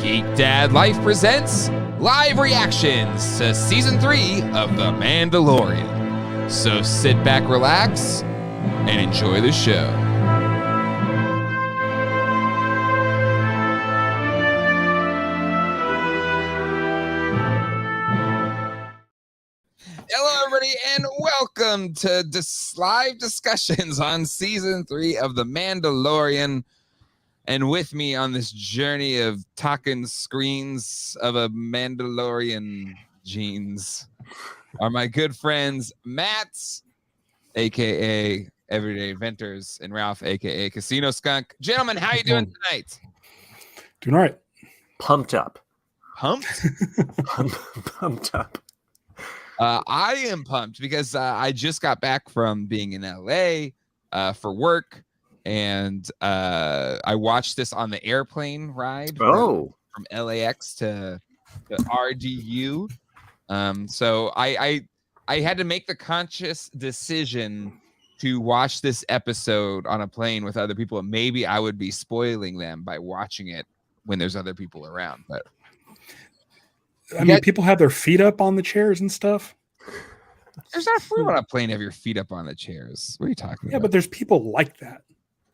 Geek Dad Life presents live reactions to Season 3 of The Mandalorian. So sit back, relax, and enjoy the show. Hello, everybody, and welcome to live discussions on Season 3 of The Mandalorian. And with me on this journey of talking screens of a Mandalorian jeans are my good friends Matt, aka Everyday Inventors, and Ralph, aka Casino Skunk. Gentlemen, how you doing tonight? Doing all right. Pumped up. Pumped? Pumped up. I am pumped because I just got back from being in LA for work. And I watched this on the airplane ride from LAX to RDU. So I had to make the conscious decision to watch this episode on a plane with other people. And maybe I would be spoiling them by watching it when there's other people around. But I mean, people have their feet up on the chairs and stuff. There's not room on a plane to have your feet up on the chairs. What are you talking about? Yeah, but there's people like that.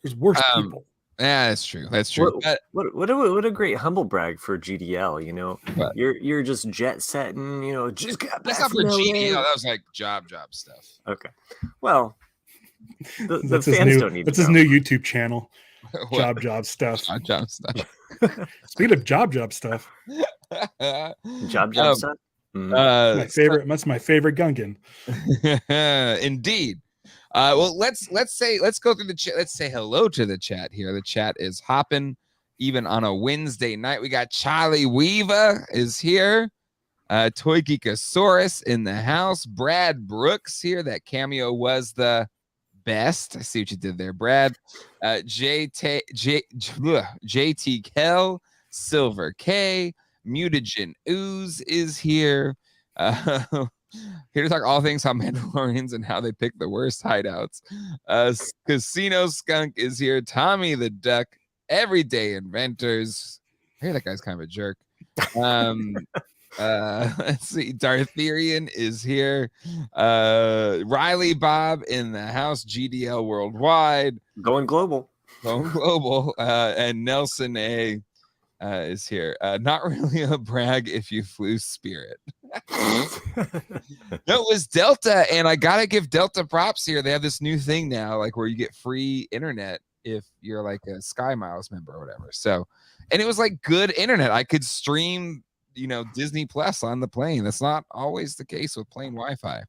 There's worse people. Yeah, that's true. That's true. What a great humble brag for GDL. You know, you're just jet setting. You know, just got that's not for GDL. That was like job stuff. Okay, well, the fans don't need. That's his new YouTube channel. What? Job stuff. Job stuff. Speaking of job stuff. Job stuff. My favorite. That's my favorite Gungan. Indeed. Well, let's go through the chat. Let's say hello to the chat here. The chat is hopping even on a Wednesday night. We got Charlie Weaver is here. Toy Geekosaurus in the house. Brad Brooks here. That cameo was the best. I see what you did there, Brad. JT Kell, Silver K, Mutagen Ooze is here. Here to talk all things on Mandalorians and how they pick the worst hideouts. Casino Skunk is here. Tommy the Duck, Everyday Inventors. I hear that guy's kind of a jerk. Let's see. Dartherian is here. Riley Bob in the house. GDL Worldwide. Going global. And Nelson A is here. Not really a brag if you flew Spirit. No, it was Delta, and I gotta give Delta props here. They have this new thing now, like where you get free internet if you're like a Sky Miles member or whatever. So, and it was like good internet. I could stream, Disney Plus on the plane. That's not always the case with plain Wi-Fi.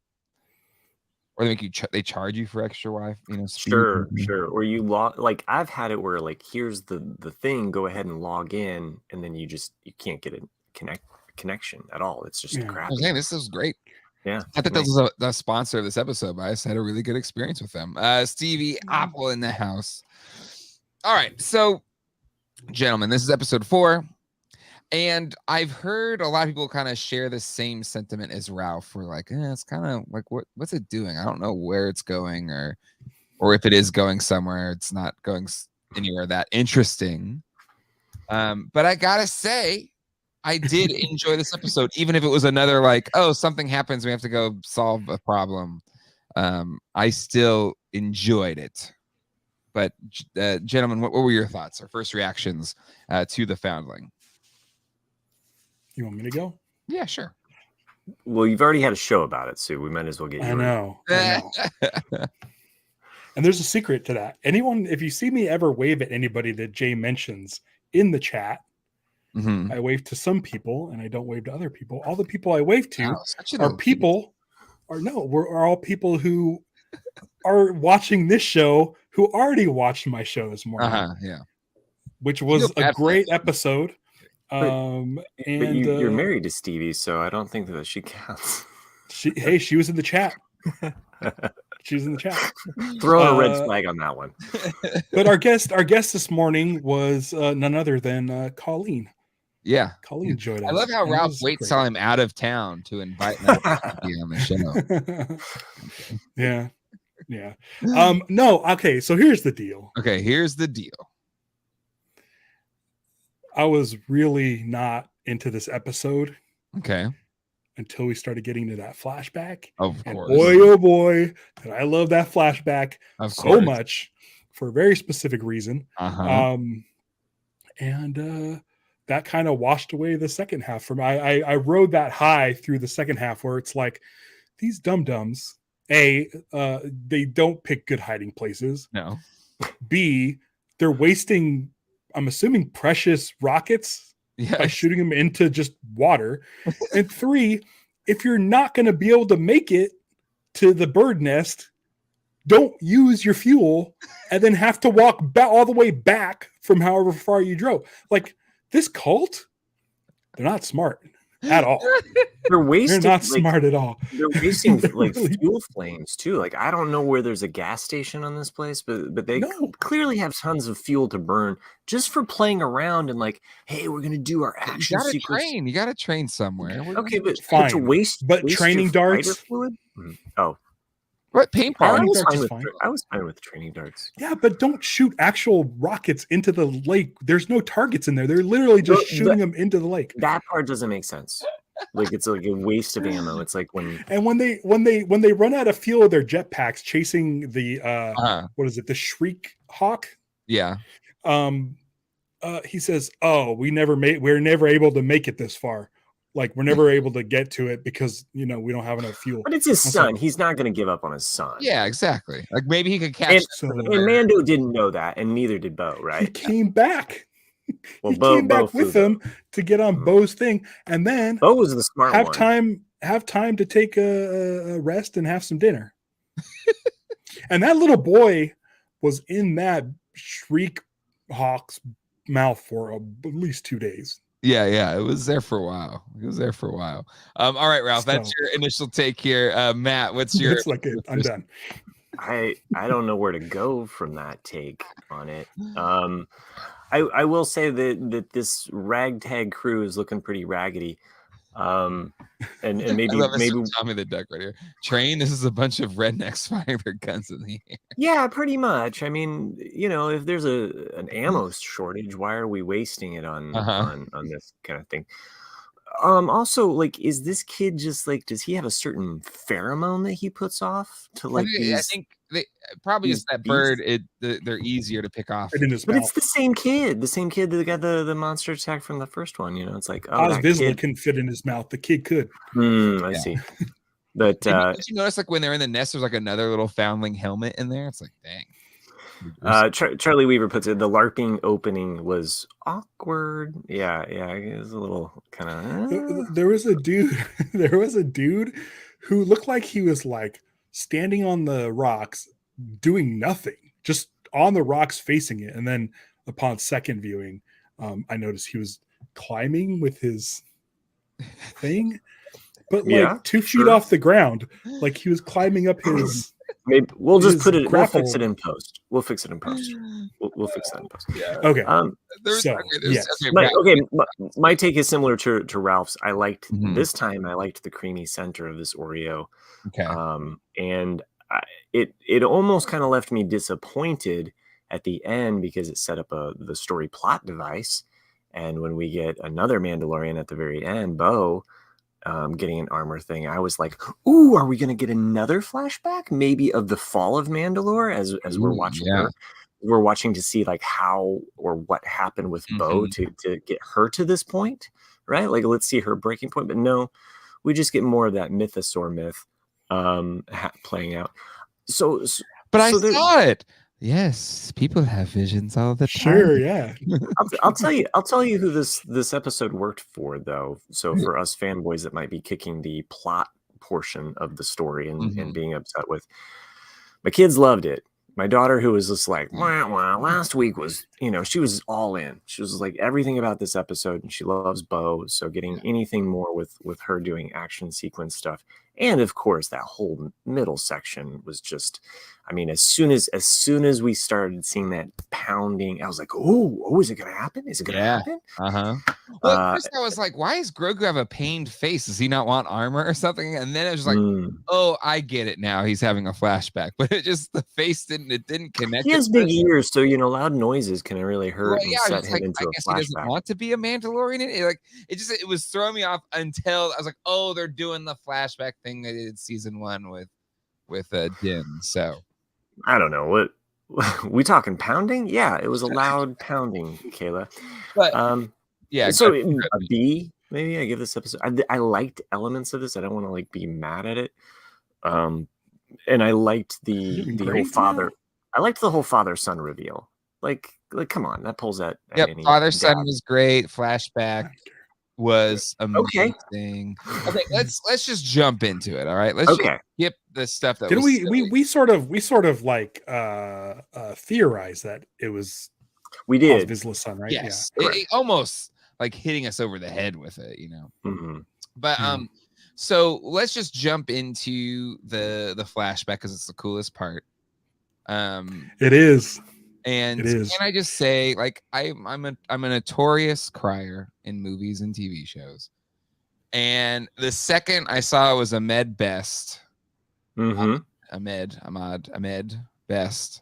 Or they make you they charge you for extra Wi-Fi. Sure. Or you like I've had it where like here's the thing. Go ahead and log in, and then you can't get a connection at all. It's just crap. I was saying, this is great. Yeah, I thought that was the sponsor of this episode, but I just had a really good experience with them. Stevie Apple in the house. All right, so gentlemen, this is episode 4, and I've heard a lot of people kind of share the same sentiment as Ralph. We're like, it's kind of like what's it doing? I don't know where it's going, or if it is going somewhere, it's not going anywhere that interesting. But I gotta say, I did enjoy this episode, even if it was another like, something happens, we have to go solve a problem. I still enjoyed it. But gentlemen, what were your thoughts or first reactions to the Foundling? You want me to go? Yeah, sure. Well, you've already had a show about it, so we might as well get you. I know. And there's a secret to that. If you see me ever wave at anybody that Jay mentions in the chat, I wave to some people and I don't wave to other people. All the people I wave to are all people who are watching this show who already watched my show this morning. Which was a great episode. But you're married to Stevie, so I don't think that she counts. She was in the chat. She was in the chat. Throw a red flag on that one. But our guest this morning was none other than Colleen. Yeah, Colleen joined us. I love how Ralph waits till I'm out of town to invite me to be on the show. Yeah. No. Okay. So here's the deal. Okay. Here's the deal. I was really not into this episode Okay. until we started getting to that flashback. Of And course. boy, oh boy, did I love that flashback Of so course. much for a very specific reason. Uh-huh. And that kind of washed away the second half for me. I rode that high through the second half where it's like these dum-dums, A, they don't pick good hiding places. No. B, they're wasting, I'm assuming, precious rockets by shooting them into just water. And 3, if you're not going to be able to make it to the bird nest, don't use your fuel and then have to walk all the way back from however far you drove. Like, this cult, they're not smart at all. They're not smart at all. They're wasting like fuel flames too. Like, I don't know where there's a gas station on this place, but they clearly have tons of fuel to burn just for playing around and like, hey, we're gonna do our action sequence. You gotta train somewhere. Okay, but fine. To waste training darts fluid? Oh. What paintball? I was fine with training darts. Yeah, but don't shoot actual rockets into the lake. There's no targets in there. They're literally just shooting them into the lake. That part doesn't make sense. Like, it's like a waste of ammo. It's like when they run out of fuel of their jetpacks chasing the what is it? The Shriek Hawk? Yeah. He says, "Oh, we're never able to make it this far. Like, we're never able to get to it because, we don't have enough fuel." But it's his son. He's not going to give up on his son. Yeah, exactly. Like, maybe he could catch. And Mando didn't know that, and neither did Bo, right? He came back. Well, he came back with him to get on Bo's thing, and then Bo was the smart one. Have time to take a rest and have some dinner. And that little boy was in that Shriek Hawk's mouth for at least 2 days. Yeah, it was there for a while. All right, Ralph, that's your initial take here. Matt, what's your? It's like I'm done. I don't know where to go from that take on it. I will say that this ragtag crew is looking pretty raggedy. And maybe Tommy the Duck right here. Train. This is a bunch of rednecks firing their guns in the air. Yeah, pretty much. I mean, if there's an ammo shortage, why are we wasting it on this kind of thing? Also, like, is this kid just like, does he have a certain pheromone that he puts off to like? I think they probably is that bird. They're easier to pick off. But it's the same kid that got the monster attack from the first one. It's like, Vizsla couldn't fit in his mouth. The kid could. I see. But did you notice, like, when they're in the nest, there's like another little Foundling helmet in there? It's like, dang. Charlie Weaver puts it, the LARPing opening was awkward. Yeah, it was a little kind of. There was a dude who looked like he was like standing on the rocks doing nothing, just on the rocks facing it. And then upon second viewing, I noticed he was climbing with his thing, but like 2 feet off the ground, like he was climbing up his. Maybe we'll just put it. We'll fix it in post. We'll fix that in post. Yeah. Okay. My take is similar to Ralph's. I liked this time. I liked the creamy center of this Oreo. Okay. And it almost kind of left me disappointed at the end because it set up the story plot device. And when we get another Mandalorian at the very end, Bo. Getting an armor thing, I was like, "Ooh, are we going to get another flashback? Maybe of the fall of Mandalore?" As we're watching her, we're watching to see like how or what happened with Bo to get her to this point, right? Like, let's see her breaking point. But no, we just get more of that mythosaur myth playing out. But I saw it. Yes, people have visions all the time. Sure, yeah. I'll tell you who this episode worked for, though. So for us fanboys that might be kicking the plot portion of the story and being upset with, my kids loved it. My daughter, who was just like, wow, last week was, she was all in. She was like everything about this episode, and she loves Bo. So getting anything more with her doing action sequence stuff, And of course, that whole middle section was just, I mean, as soon as we started seeing that pounding, I was like, oh, is it gonna happen? Is it gonna happen? Well, at first I was like, why does Grogu have a pained face? Does he not want armor or something? And then it was like, oh, I get it now. He's having a flashback, but the face didn't connect. He has big ears, so loud noises can really hurt and set him into a flashback. He doesn't want to be a Mandalorian. It was throwing me off until I was like, oh, they're doing the flashback thing they did season 1 with Din. So I don't know what we talking pounding. Yeah, it was a loud pounding, Kayla. But yeah, so a B, maybe I give this episode. I liked elements of this. I don't want to like be mad at it. And I liked the whole father. I liked the whole father-son reveal. Like come on, that pulls at any father-son was great. Flashback was amazing. Okay, let's just jump into it. All right, let's just skip the stuff that we sort of like theorized that it was we did Vizsla's son, right? Yes, it almost like hitting us over the head with it, But so let's just jump into the flashback because it's the coolest part. It is. And can I just say, like, I'm a notorious crier in movies and TV shows. And the second I saw it was Ahmed Best. Ahmed Best.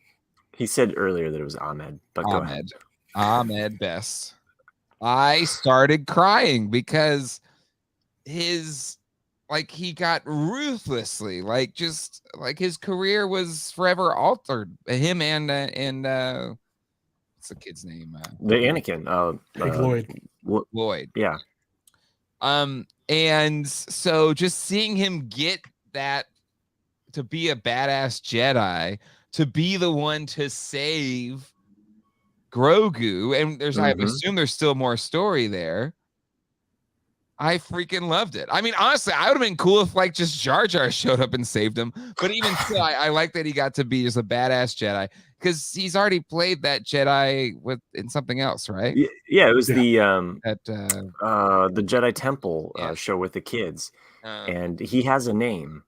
He said earlier that it was Ahmed, but go ahead. Ahmed Best. I started crying because he got ruthlessly, just his career was forever altered. Him and what's the kid's name? The Anakin. Lloyd. Yeah. And so just seeing him get that to be a badass Jedi, to be the one to save Grogu, and I assume there's still more story there. I freaking loved it. I mean, honestly, I would have been cool if just Jar Jar showed up and saved him. But even still, I like that he got to be just a badass Jedi because he's already played that Jedi in something else, right? Yeah, it was the Jedi Temple show with the kids, and he has a name.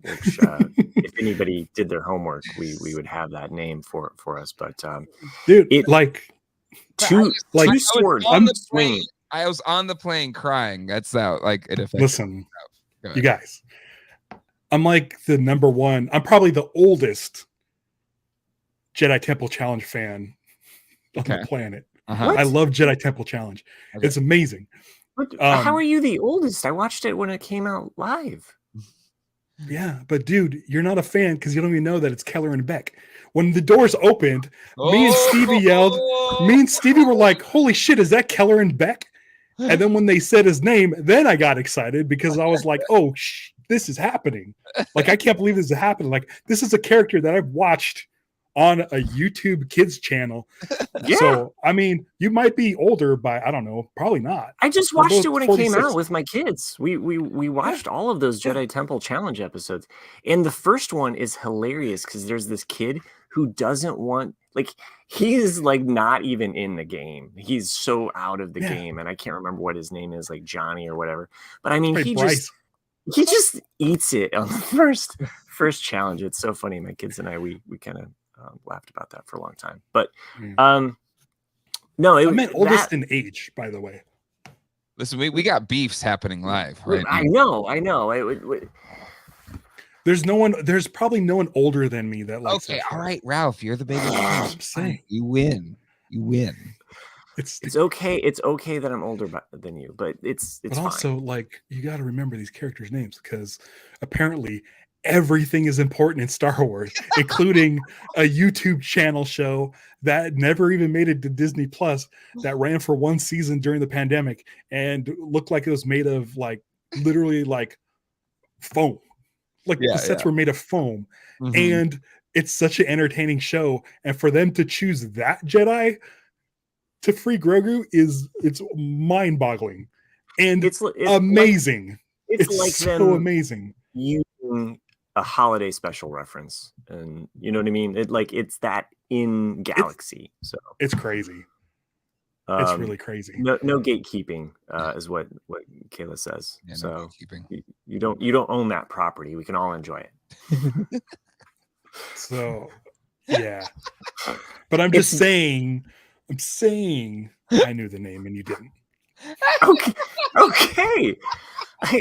Which if anybody did their homework, we would have that name for us. But dude, two swords. I was on the plane crying. That's how it affected. Listen, you guys, I'm like the number one. I'm probably the oldest Jedi Temple Challenge fan on the planet. I love Jedi Temple Challenge. Okay. It's amazing. How are you the oldest? I watched it when it came out live. Yeah, but dude, you're not a fan because you don't even know that it's Keller and Beck. When the doors opened, me and Stevie yelled. Me and Stevie were like, "Holy shit, is that Keller and Beck?" And then when they said his name, then I got excited because I was like, "Oh, this is happening!" I can't believe this is happening. This is a character that I've watched on a YouTube kids channel. Yeah. So, I mean, you might be older by, I don't know, probably not. I just watched it when it came out with my kids. We watched all of those Jedi Temple Challenge episodes. And the first one is hilarious because there's this kid who doesn't want, he's not even in the game. He's so out of the game. And I can't remember what his name is, Johnny or whatever. But I mean, he just eats it on the first challenge. It's so funny. My kids and I, we kind of laughed about that for a long time. But no, I meant oldest in age, by the way. Listen, we got beefs happening live, right? I know. There's probably no one older than me that likes that. All right, Ralph, you're the biggest. I'm saying you win. It's okay. It's okay that I'm older than you, but it's but fine. Also, you got to remember these characters' names because apparently everything is important in Star Wars, including a YouTube channel show that never even made it to Disney Plus that ran for one season during the pandemic and looked like it was made of literally foam. The sets were made of foam. And it's such an entertaining show. And for them to choose that Jedi to free Grogu it's mind-boggling and it's amazing. It's so amazing. Using a holiday special reference, and you know what I mean. It's that in Galaxy, so it's crazy. It's really crazy. No gatekeeping is what Kayla says. Yeah, so no gatekeeping. You don't own that property. We can all enjoy it. So yeah, but I'm just saying. I'm saying I knew the name and you didn't. Okay.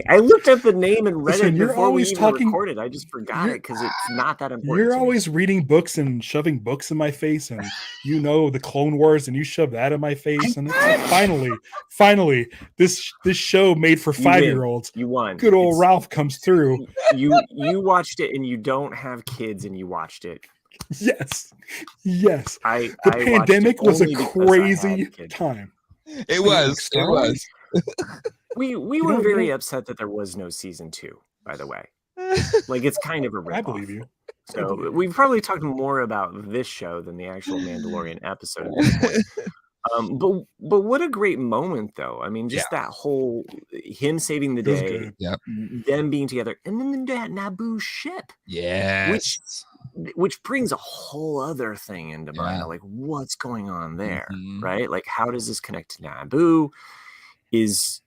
I looked up the name and read it You're before we always even talking- recorded. I just forgot it because it's not that important. You're to me. always reading books and shoving books in my face, and you know the Clone Wars, and you shove that in my face, and it's like finally, this show made for 5-year-olds. You won. Good old Ralph comes through. You watched it, and you don't have kids, and you watched it. Yes. The pandemic was a crazy time. It was. We were very upset that there was no season 2, by the way. Like, it's kind of a ripoff. I believe you. So we've probably talked more about this show than the actual Mandalorian episode at this point. But what a great moment, though. I mean, just that whole him saving the day, them being together, and then that Naboo ship. Yes. Which brings a whole other thing into mind. Like, what's going on there, right? Like, how does this connect to Naboo? Is,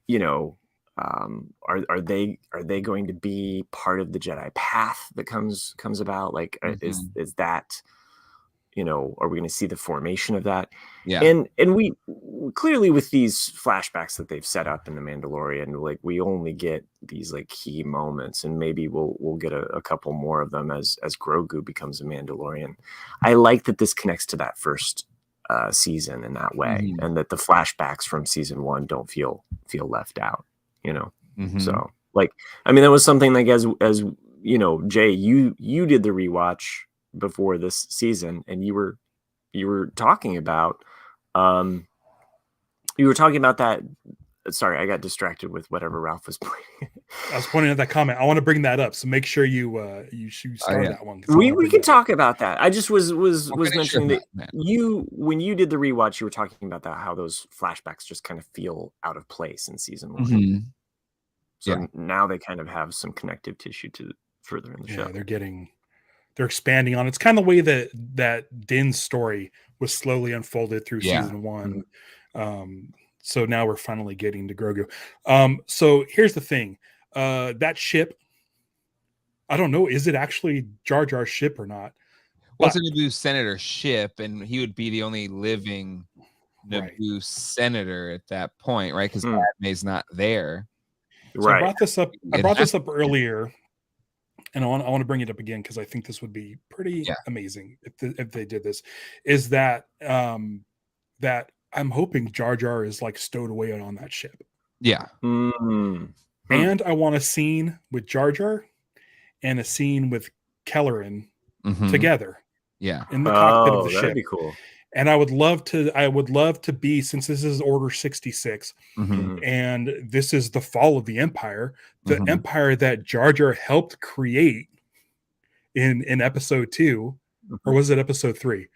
are they going to be part of the Jedi path that comes about? Like, is that, are we going to see the formation of that? Yeah. And we clearly, with these flashbacks that they've set up in the Mandalorian, like, we only get these like key moments, and maybe we'll get a couple more of them as Grogu becomes a Mandalorian. I like that this connects to that first season in that way, and that the flashbacks from season 1 don't feel left out, So, like, I mean, that was something like, as Jay, you did the rewatch before this season, and you were talking about that. Sorry, I got distracted with whatever Ralph was pointing. I was pointing at that comment. I want to bring that up, so make sure you start that one. We can talk about that. I just was mentioning that when you did the rewatch, you were talking about that, how those flashbacks just kind of feel out of place in season 1. So now they kind of have some connective tissue to further in the show. They're expanding on it. It's kind of the way that Din's story was slowly unfolded through season 1. So now we're finally getting to Grogu. So here's the thing. That ship, I don't know, is it actually Jar Jar's ship or not? Well, it's a Naboo senator ship, and he would be the only living Naboo senator at that point, right? Because Padme's not there. So I brought this up earlier, and I want to bring it up again because I think this would be pretty amazing if they did this. Is that that I'm hoping Jar Jar is like stowed away on that ship. Yeah. And I want a scene with Jar Jar and a scene with Kelleran together. Yeah. In the cockpit of the ship. That'd be cool. And I would love to be, since this is Order 66, and this is the fall of the Empire, the Empire that Jar Jar helped create in episode 2, or was it episode 3?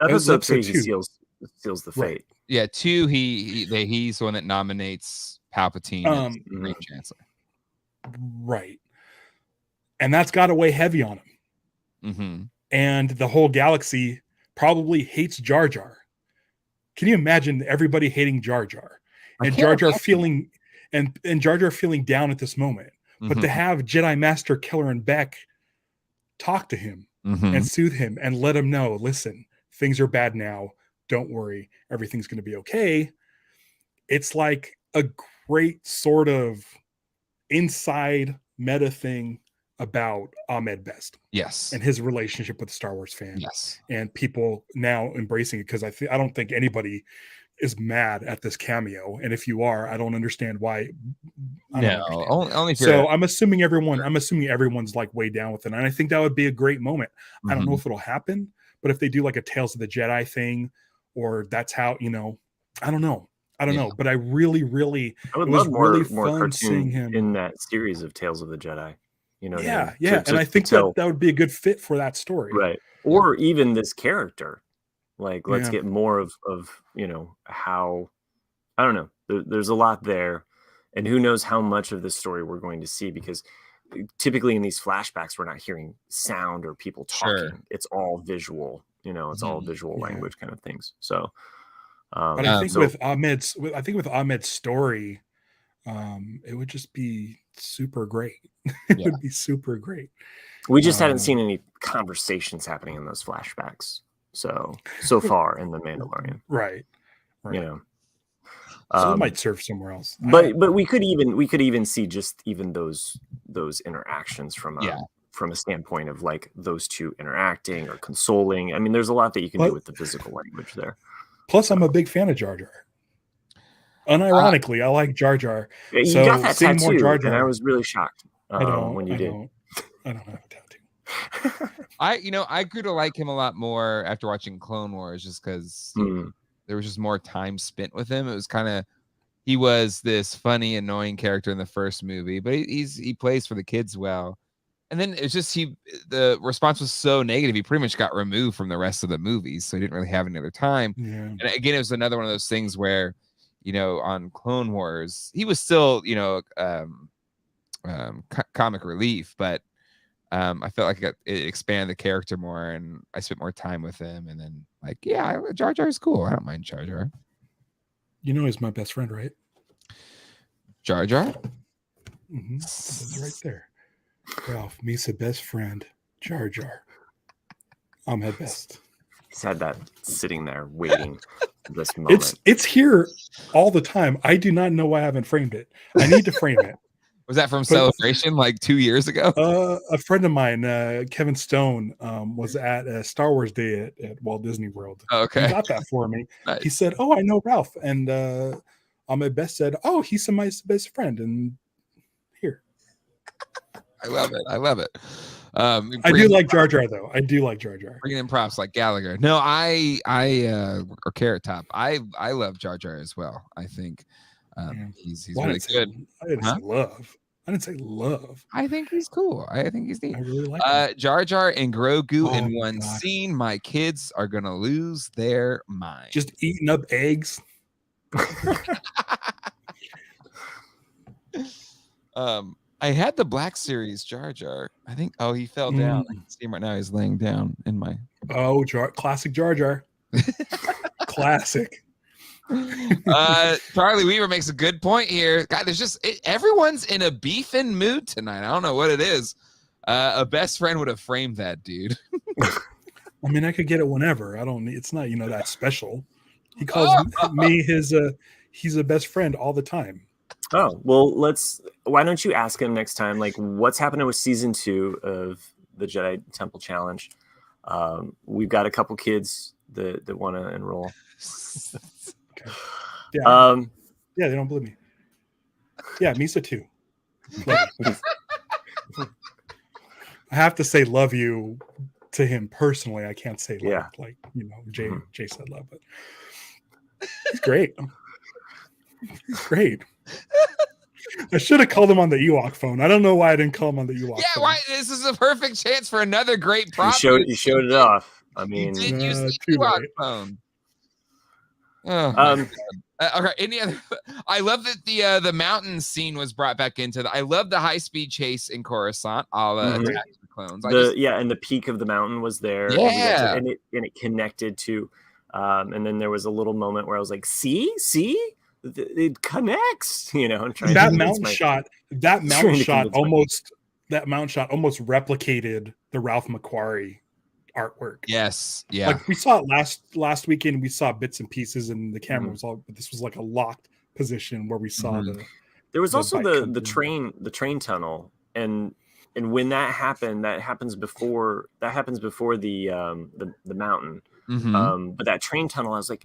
Episode 3 seals the fate. Right. Yeah, 2, he's the one that nominates Palpatine as Grand Chancellor. Right. And that's got to weigh heavy on him. And the whole galaxy probably hates Jar Jar. Can you imagine everybody hating Jar Jar? And Jar Jar feeling and Jar Jar feeling down at this moment. But to have Jedi Master Kelleran Beck talk to him and soothe him and let him know, listen, things are bad now. Don't worry. Everything's going to be okay. It's like a great sort of inside meta thing about Ahmed Best. Yes. And his relationship with the Star Wars fan. Yes. And people now embracing it, because I don't think anybody is mad at this cameo. And if you are, I don't understand why. Only so I'm assuming everyone's like way down with it. And I think that would be a great moment. I don't know if it'll happen, but if they do like a Tales of the Jedi thing, or that's how, I don't know. But I really, I would love more fun seeing him in that series of Tales of the Jedi. And I think that would be a good fit for that story, right? Or even this character. Like, let's get more of how, I don't know. There's a lot there, and who knows how much of this story we're going to see, because typically in these flashbacks we're not hearing sound or people talking. It's all visual. It's all visual language kind of things. So But I think with Ahmed's story, it would just be super great. It would be super great. We just hadn't seen any conversations happening in those flashbacks so far in The Mandalorian. Right. You know. So it might serve somewhere else. But we could even see just even those interactions from a standpoint of like those two interacting or consoling. I mean, there's a lot that you can do with the physical language there. Plus, I'm a big fan of Jar Jar. Unironically, I like Jar Jar. You so got that seeing tattoo, more Jar Jar, and I was really shocked when you did. I don't have a tattoo. I grew to like him a lot more after watching Clone Wars, just because there was just more time spent with him. It was he was this funny, annoying character in the first movie, but he plays for the kids well. And then it's just the response was so negative, he pretty much got removed from the rest of the movies, so he didn't really have any other time. Yeah. And again, it was another one of those things where, on Clone Wars, he was still, comic relief, but I felt like it expanded the character more, and I spent more time with him. And then, Jar Jar is cool. I don't mind Jar Jar. He's my best friend, right? Jar Jar? Mm-hmm. It's right there. Ralph, Misa best friend, Jar Jar. I'm at best. He's had that sitting there waiting for this moment. It's here all the time. I do not know why I haven't framed it. I need to frame it. Was that from Celebration like 2 years ago? A friend of mine, Kevin Stone, was at Star Wars Day at Walt Disney World. Oh, okay. He got that for me. Nice. He said, "Oh, I know Ralph." And Ahmed Best said, "Oh, he's my best friend." And here. I love it. I do like Jar Jar, though. I do like Jar Jar. Bringing in props like Gallagher. No, or Carrot Top. I love Jar Jar as well. I think he's really good. I didn't say love. I didn't say love. I think he's cool. I think he's neat. I really like him. Jar Jar and Grogu in one scene. My kids are gonna lose their mind. Just eating up eggs. I had the Black Series Jar Jar. I think. Oh, he fell down. I can see him right now. He's laying down in my. Oh, classic Jar Jar. Classic. Charlie Weaver makes a good point here. God, there's just everyone's in a beefing mood tonight. I don't know what it is. A best friend would have framed that dude. I mean, I could get it whenever. I don't need. It's not that special. He calls me he's a best friend all the time. Oh, well, why don't you ask him next time, like, what's happening with season 2 of the Jedi Temple Challenge? We've got a couple kids that want to enroll. Okay. Yeah. Yeah, they don't believe me. Yeah, Misa too. I have to say love you to him personally. I can't say love like Jay said love, but he's great. He's great. I should have called him on the Ewok phone. I don't know why I didn't call him on the Ewok phone. Yeah, why? This is a perfect chance for another great prop. You showed it off. I mean, you did use the Ewok phone. Oh, okay. Any other? I love that the mountain scene was brought back into I love the high speed chase in Coruscant. All Attack of the Clones. And the peak of the mountain was there. Yeah, and it connected to. And then there was a little moment where I was like, see, it connects. That mountain shot almost replicated the Ralph McQuarrie artwork. Yes, yeah. Like we saw it last weekend. We saw bits and pieces, and the camera was all. But this was like a locked position where we saw the. There was also the train tunnel, and when that happened, that happens before the mountain. But that train tunnel, I was like,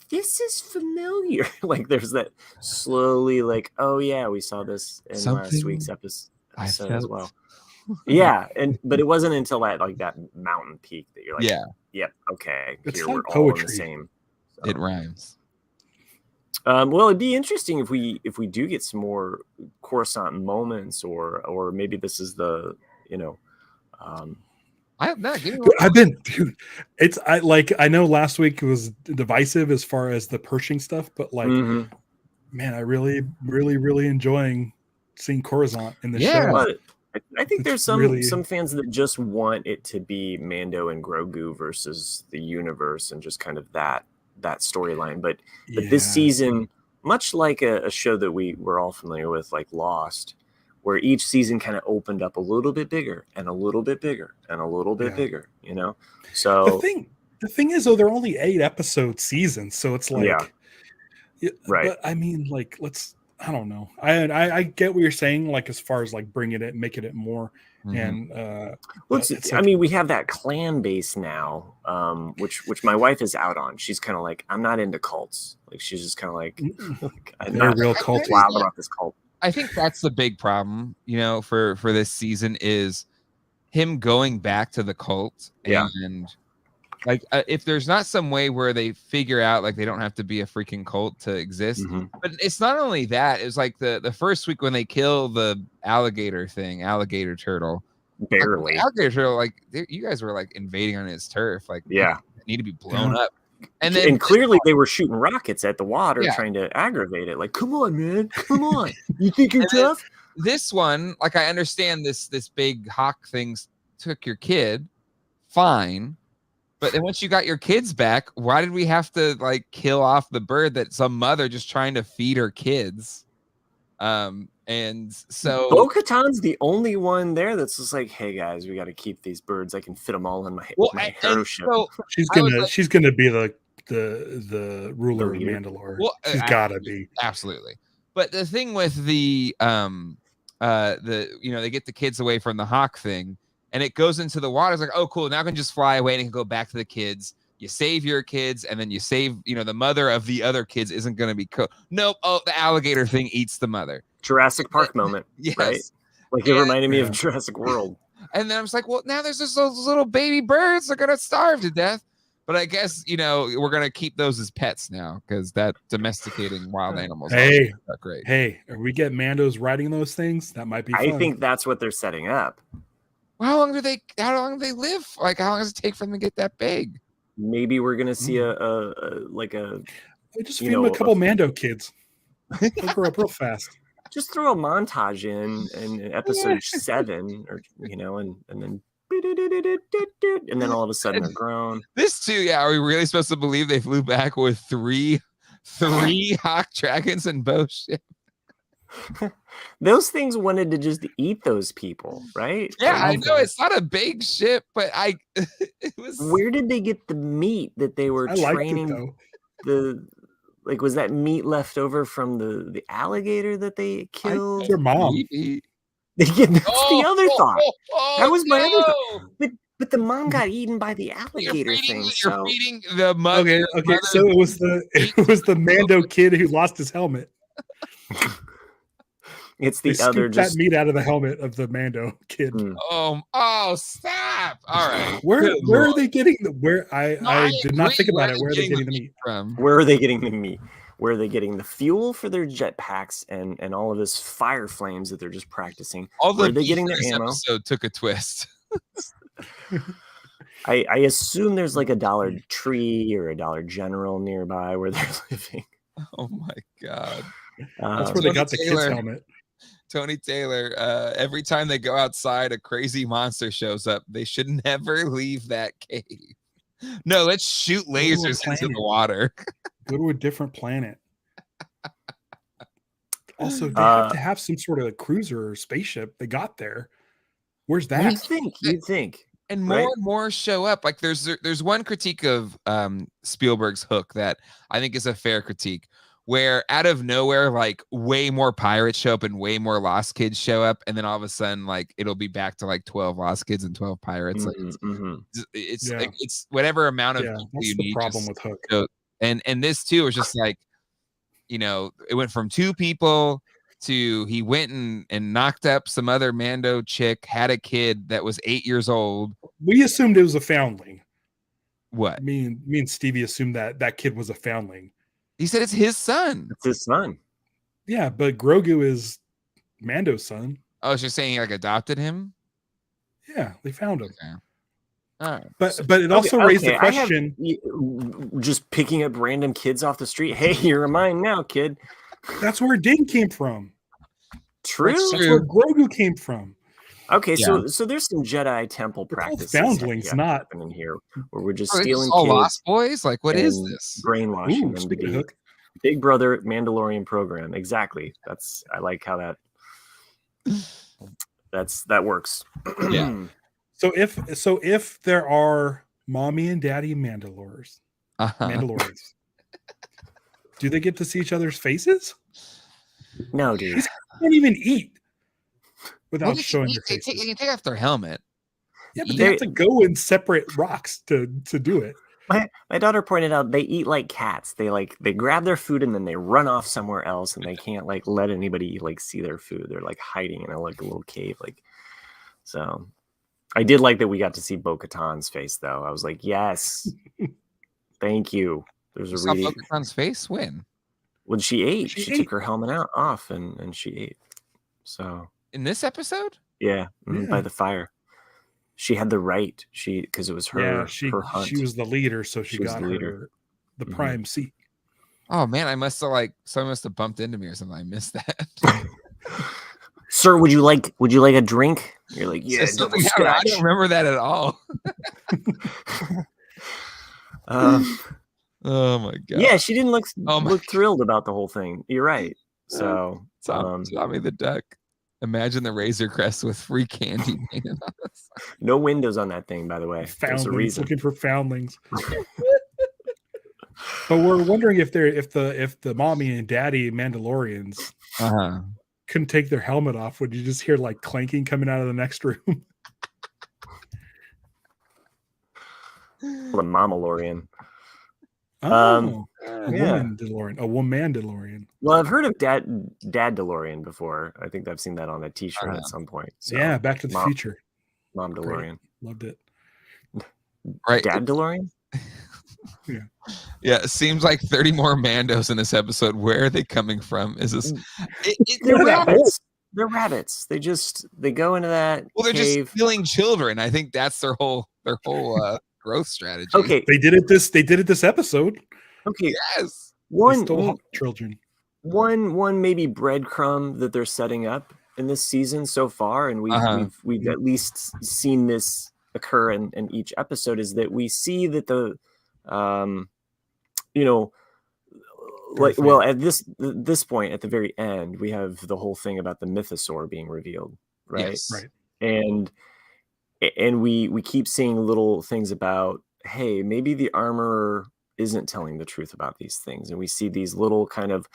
this is familiar. Like there's that slowly, like, oh yeah, we saw this in last week's episode as well. Yeah, but it wasn't until that mountain peak that you're like, yep, okay, it's here like we're poetry. all in the same. So. It rhymes. Well, it'd be interesting if we do get some more Coruscant moments, or maybe this is the I know last week was divisive as far as the Pershing stuff, but man, I really, really, really enjoying seeing Coruscant in the show. But I think there's some fans that just want it to be Mando and Grogu versus the universe, and just kind of that that storyline. But this season, much like a show that we're all familiar with, like Lost, where each season kind of opened up a little bit bigger and a little bit bigger and a little bit bigger, you know? So the thing is, though, they're only 8-episode seasons. So it's like, right. But I mean, like, I don't know. I get what you're saying, like, as far as like bringing it, making it more. And I mean, we have that clan base now, which my wife is out on. She's kind of like, I'm not into cults. Like, she's just kind of like, I'm not real cult wild about this cult. I think that's the big problem, you know, for this season is him going back to the cult. And like, if there's not some way where they figure out like they don't have to be a freaking cult to exist, but it's not only that. It's like the first week when they kill the alligator turtle, barely like, alligator turtle, like you guys were like invading on his turf, like need to be blown up. And clearly they were shooting rockets at the water, trying to aggravate it. Like, come on, man, come on. You think you're tough? This one, like, I understand this big hawk thing took your kid, fine. But then once you got your kids back, why did we have to like kill off the bird that some mother just trying to feed her kids? And so Bo Katan's the only one there that's just like, hey guys, we got to keep these birds. I can fit them all in my hero ship. So she's gonna be the ruler of Mandalore. Well, she's gotta be absolutely. But the thing with the they get the kids away from the hawk thing, and it goes into the water. It's like, oh cool, now I can just fly away and it can go back to the kids. You save your kids, and then you save, the mother of the other kids isn't going to be nope. Oh, the alligator thing eats the mother. Jurassic Park moment, yes. Right? Like it reminded me of Jurassic World. And then I was like, well, now there's just those little baby birds that are going to starve to death. But I guess, we're going to keep those as pets now because that domesticating wild animals. Hey, not great. Hey, are we get Mandos riding those things? That might be fun. I think that's what they're setting up. Well, how long do they live? Like, how long does it take for them to get that big? Maybe we're gonna see a just feed them a couple Mando kids. They'll grow up real fast. Just throw a montage in episode 7, or and then all of a sudden they're grown. This too, are we really supposed to believe they flew back with three hawk dragons and bow ship? Those things wanted to just eat those people, right? Yeah, I know it's not a big ship, but it was. Where did they get the meat that they were training? Was that meat left over from the alligator that they killed? Their mom. That's the other thought. That was my other thought. But the mom got eaten by the alligator thing. You're feeding the mother. Okay. So it was the Mando kid who lost his helmet. It's the other that meat out of the helmet of the Mando kid. Oh, stop! All right. Where are they getting I did not think about it. Where are they getting the meat from? Where are they getting the meat? Where are they getting the fuel for their jetpacks and all of this fire flames that they're just practicing? Where are they getting their ammo? Episode took a twist. I assume there's like a Dollar Tree or a Dollar General nearby where they're living. Oh my god! That's where they got the kid's helmet. Tony Taylor, every time they go outside, a crazy monster shows up. They should never leave that cave. No, let's shoot lasers into the water. Go to a different planet. Also, they have to have some sort of cruiser or spaceship. They got there. Where's that? You'd think. And more and more show up. Like there's one critique of Spielberg's Hook that I think is a fair critique, where out of nowhere, like way more pirates show up and way more lost kids show up, and then all of a sudden, like it'll be back to like 12 lost kids and 12 pirates. It's whatever amount of people you need. Problem with Hook. So, and this too was just like, it went from 2 people to he went and knocked up some other Mando chick, had a kid that was 8 years old. We assumed it was a foundling. What? Me and Stevie assumed that kid was a foundling. He said it's his son. It's his son. Yeah, but Grogu is Mando's son. Oh, so you're saying he like adopted him? Yeah, they found him. Okay. All right. But it also raised the question. Just picking up random kids off the street. Hey, you're mine now, kid. That's where Din came from. True. That's where Grogu came from. Okay, so there's some Jedi temple practices Foundlings, not happening here, where we're just Are they stealing all kids, Lost Boys. Like, what is and this? brainwashing them to be hook. Big Brother Mandalorian program. Exactly. I like how that works. Yeah. So if there are mommy and daddy Mandalorians, do they get to see each other's faces? No, dude. These can't even eat without showing their They faces. take off their helmet. Yeah, but they have to go in separate rocks to do it. My daughter pointed out they eat like cats. They grab their food and then they run off somewhere else, and they can't like let anybody like see their food. They're like hiding in a little cave. So I did like that we got to see Bo Katan's face though. I was like, yes, thank you. There's a really Bo Katan's face when she ate. She took her helmet off and she ate. So in this episode, by the fire. She had the right. Because it was her. Yeah, her hunt. She was the leader, so she got the prime seat. Oh man, someone must have bumped into me or something. I missed that. Sir, would you like a drink? You're like, yeah, I don't remember that at all. Oh my god. Yeah, she didn't look thrilled about the whole thing. You're right. So Tommy the Duck. Imagine the Razor Crest with free candy. No windows on that thing, by the way. There's a reason. Looking for foundlings. But we're wondering if the mommy and daddy Mandalorians couldn't take their helmet off. Would you just hear like clanking coming out of the next room? The Mandalorian. A woman DeLorean. Well, I've heard of Dad DeLorean before. I think I've seen that on a T-shirt at some point. So, yeah, Back to the Future. Mom DeLorean. Loved it. Right, Dad DeLorean. Yeah, it seems like 30 more Mandos in this episode. Where are they coming from? Is this? They're rabbits. They're rabbits. They go into that. Well, they're cave. just killing children. I think that's their whole growth strategy. Okay, they did it this episode. Okay, yes. One children. One maybe breadcrumb that they're setting up in this season so far, and we've at least seen this occur in each episode, is that we see that the at this point at the very end, we have the whole thing about the mythosaur being revealed, right? Yes. Right. And we keep seeing little things about, hey, maybe the armorer isn't telling the truth about these things, and we see these little kind of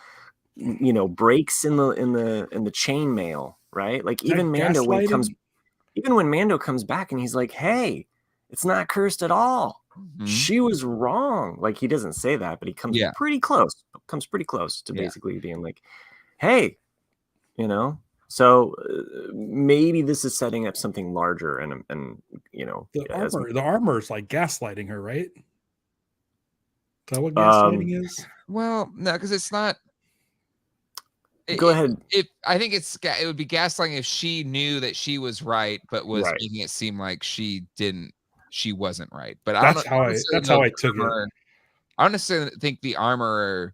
breaks in the chain mail, right? Like even Mando when Mando comes back and he's like, hey, it's not cursed at all. Mm-hmm. She was wrong. Like, he doesn't say that, but he comes pretty close to basically being like, hey, so maybe this is setting up something larger, and the armor is like gaslighting her, right? Is that what gaslighting is? Well, no, because it's not. Go ahead. I think it would be gaslighting if she knew that she was right, but was making it seem like she wasn't right. But that's how I took it. I don't necessarily think the armorer.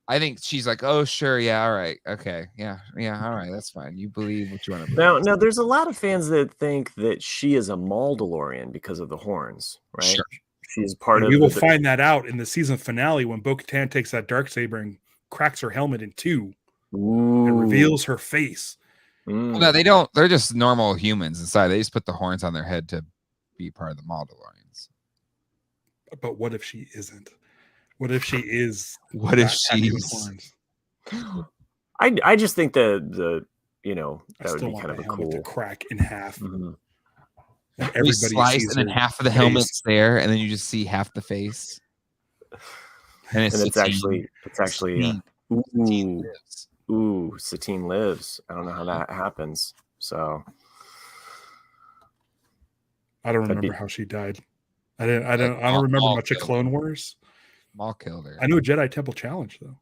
I think she's like, oh, sure, yeah, all right, okay, yeah, all right, that's fine. You believe what you want to believe. Now, there's a lot of fans that think that she is a Mandalorian because of the horns, right? Sure. She's part of. We will find that out in the season finale when Bo Katan takes that darksaber and cracks her helmet in two. And reveals her face. Well, no, they don't. They're just normal humans inside. They just put the horns on their head to be part of the Mandalorians. But what if she isn't? What if she is? What if she's? I just think that would be kind of a cool to crack in half. Mm-hmm. Everybody slice, and then half of the helmet's there, and then you just see half the face. And it's actually. Satine lives. I don't know how that happens. So I don't remember how she died. I don't remember much of Clone Wars. Maul killed her. I know Jedi Temple Challenge though.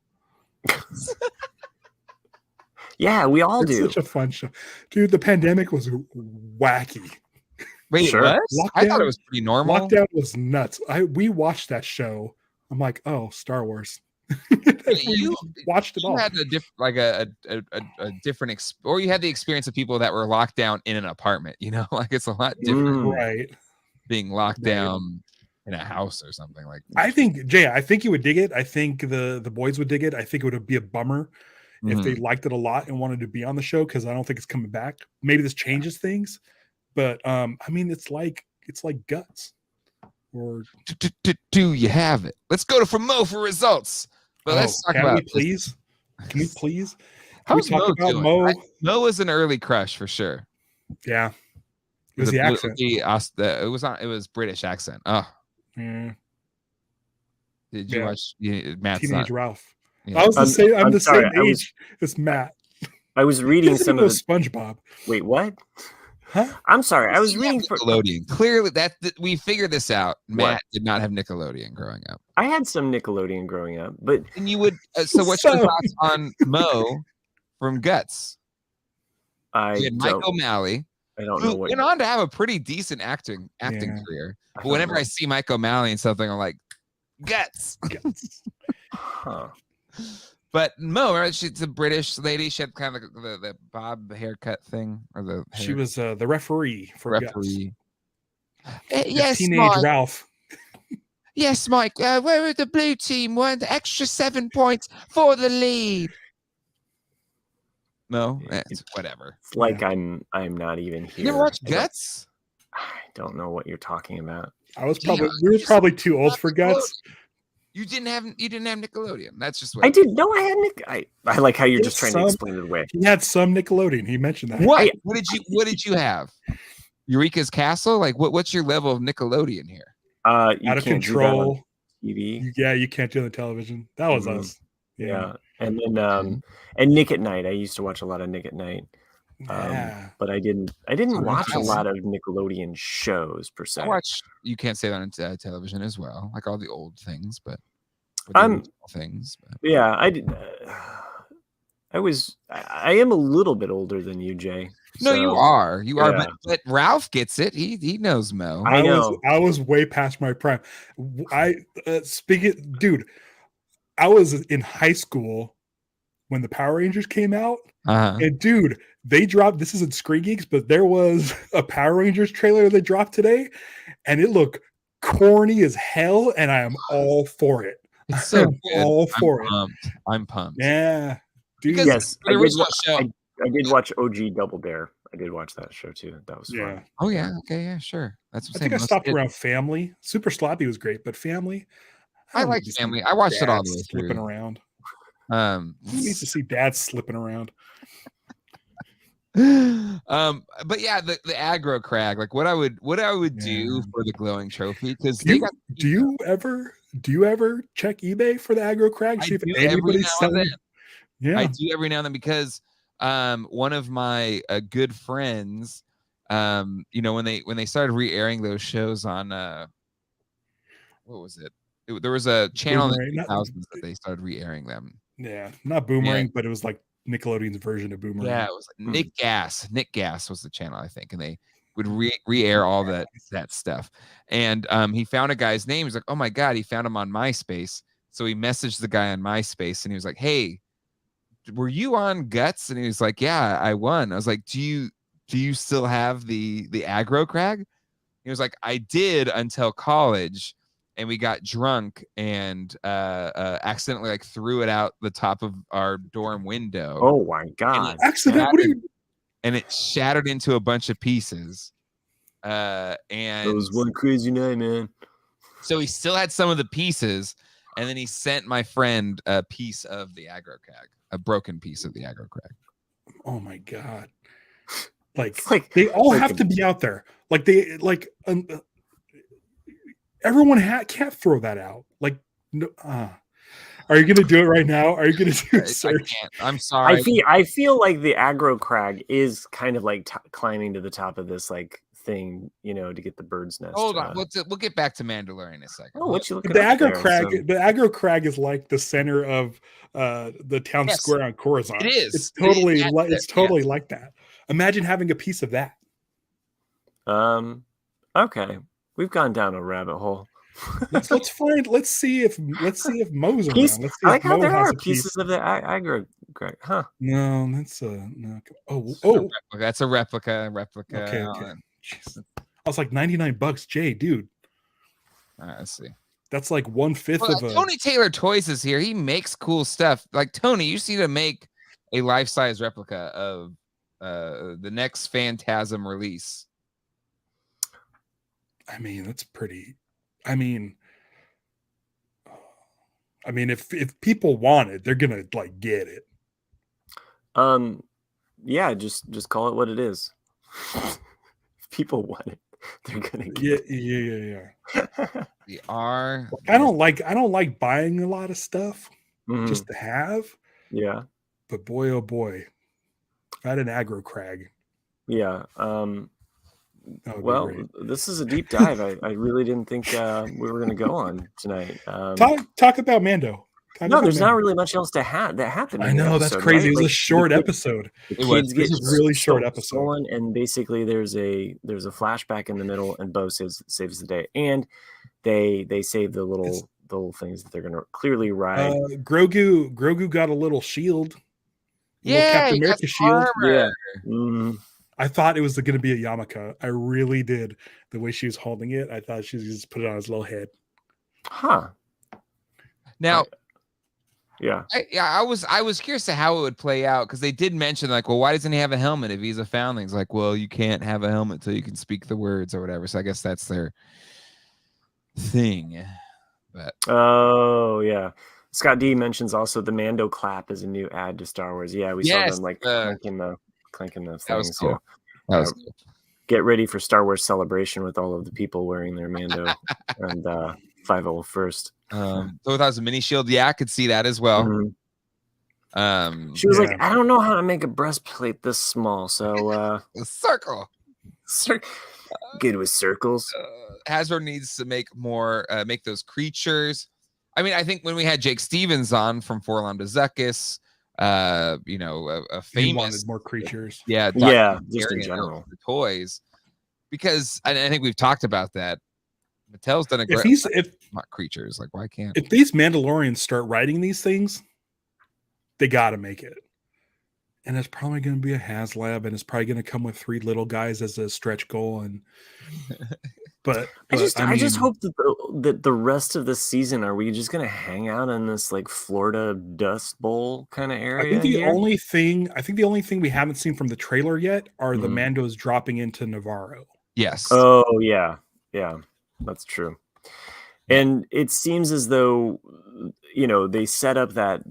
Yeah, we all do. Such a fun show, dude. The pandemic was wacky. Wait, sure. What? I thought it was pretty normal. Lockdown was nuts. We watched that show. I'm like, oh, Star Wars. You watched it all. You had a different or you had the experience of people that were locked down in an apartment. Like it's a lot different, right? Being locked down in a house or something like that. I think you would dig it. I think the boys would dig it. I think it would be a bummer if they liked it a lot and wanted to be on the show, because I don't think it's coming back. Maybe this changes things, but I mean, it's like Guts. Or do you have it? Let's go to Mo for results. But let's talk about please. Can we please? How's Mo doing? Mo? Mo was an early crush for sure. Yeah, it was the accent. It was British accent. Oh, did you watch Matt's Teenage Ralph? Yeah. I was the same. I'm the same age as Matt. I was reading some of the SpongeBob. Wait, what? Huh? I'm sorry. I was reading Nickelodeon. Clearly, we figured this out. Matt did not have Nickelodeon growing up. I had some Nickelodeon growing up, but and you would. So, what's your thoughts on Mo from Guts? You had Mike O'Malley. I don't know what went on to have a pretty decent acting career. But whenever I see Mike O'Malley in something, I'm like, Guts. Huh. But Mo, she's a British lady. She had kind of the bob haircut thing, or the hair. She was the referee for Guts. Yes, Teenage Mike. Ralph. Yes, Mike. Where the blue team won the extra 7 points for the lead. No, it's whatever. It's like I'm not even here. You never watched Guts? I don't know what you're talking about. We were probably too old for Guts. You didn't have Nickelodeon. That's just what I did. No, I had I like how you're just trying to explain it away. He had some Nickelodeon. He mentioned that. What did you have? Eureka's Castle? Like what's your level of Nickelodeon here? Out of Control. TV. Yeah, you can't do it on television. That was us. Yeah. And then and Nick at Night. I used to watch a lot of Nick at Night. But I didn't watch a lot of Nickelodeon shows per se. I watch You Can't Say That on television as well, like all the old things, but things. But. Yeah, I did. I am a little bit older than you, Jay. No, you are, but Ralph gets it. He knows Mo. I know. I was way past my prime. Dude, I was in high school when the Power Rangers came out, and dude, they dropped. This isn't Screen Geeks, but there was a Power Rangers trailer they dropped today, and it looked corny as hell, and I am all for it. It's so all for it. I'm pumped. Yeah, dude. Yes, I did watch OG Double Dare. I did watch that show too. That was fun. Oh yeah. Okay. Yeah. Sure. That's. I think I stopped around Family. Super Sloppy was great, but Family. I like Family. I watched it all the way through. Slipping around. Who needs to see Dad slipping around? But yeah, the aggro crag, like what I would do for the glowing trophy, because do you ever check eBay for the aggro crag? See if anybody's selling. Yeah, I do every now and then, because one of my good friends, when they started re-airing those shows on what was it? There was a channel in the 2000s that they started re-airing them. Yeah, not Boomerang, but it was like Nickelodeon's version of Boomerang. Yeah, it was like Nick Gas. Nick Gas was the channel, I think, and they would re-air all that stuff. And he found a guy's name. He's like, oh my God, he found him on MySpace. So he messaged the guy on MySpace, and he was like, hey, were you on Guts? And he was like, yeah, I won. I was like, do you still have the aggro crag? He was like, I did until college. And we got drunk and accidentally like threw it out the top of our dorm window. Oh my God! And it shattered into a bunch of pieces. And it was one crazy night, man. So he still had some of the pieces, and then he sent my friend a piece of the aggro crag, a broken piece of the aggro crag. Oh my God! Like they all have to be out there. Everyone can't throw that out. Like, no, are you going to do it right now? Are you going to do a search? I can't. I'm sorry. I feel like the aggro crag is kind of like climbing to the top of this like thing, to get the bird's nest. Hold on, we'll get back to Mandalorian in a second. Oh, what you looking the aggro crag? So. The aggro crag is like the center of the town square on Coruscant. It is. It's totally like that. Imagine having a piece of that. Okay. We've gone down a rabbit hole. Let's see if Mo's around. Let's see I like if how Mo there has are a piece. pieces of the aggro. Huh? No, that's no. That's a replica. Okay. Jeez. I was like $99, Jay, dude. All right, let's see. That's like 1/5 of a. Tony Taylor Toys is here. He makes cool stuff. Like Tony, you see to make a life-size replica of the next Phantasm release. I mean, that's pretty. I mean, if people want it, they're gonna like get it. Yeah, just call it what it is. If people want it, they're gonna get it. Yeah. We are. I don't like buying a lot of stuff just to have. Yeah. But boy, oh boy, if I had an aggro crag. Yeah. Well, this is a deep dive. I really didn't think we were going to go on tonight. Talk about Mando. There's not really much else that happened. I know, that's crazy. Right? It was a short episode. The kids get a really short episode, stolen, and basically there's a flashback in the middle, and Bo saves the day, and they save the little things that they're going to clearly ride. Grogu got a little shield. Captain America shield. Yeah. Mm-hmm. I thought it was going to be a yarmulke. I really did. The way she was holding it, I thought she was just put it on his little head. Huh. Now, I was curious to how it would play out, because they did mention like, well, why doesn't he have a helmet if he's a foundling? It's like, well, you can't have a helmet until you can speak the words or whatever. So I guess that's their thing. But oh yeah. Scott D mentions also the Mando clap is a new add to Star Wars. Yeah, we saw them like clanking the things. That was cool. That was cool. Get ready for Star Wars Celebration with all of the people wearing their Mando and 501st. So that was a mini shield. Yeah, I could see that as well. Mm-hmm. She was like, I don't know how to make a breastplate this small, so a circle. Good with circles. Hasbro needs to make more, make those creatures. I mean, I think when we had Jake Stevens on from Forlom to Zuckus, a famous, he wanted more creatures. Yeah, just in general, the toys, because I think we've talked about that. Mattel's done a great. If not creatures, like why can't? If these Mandalorians start writing these things, they got to make it. And it's probably going to be a HasLab, and it's probably going to come with 3 little guys as a stretch goal. And but I just hope that the rest of the season, are we just going to hang out in this like Florida Dust Bowl kind of area? I think the only thing we haven't seen from the trailer yet are the Mandos dropping into Navarro. Yes. Oh yeah, that's true. And it seems as though, they set up that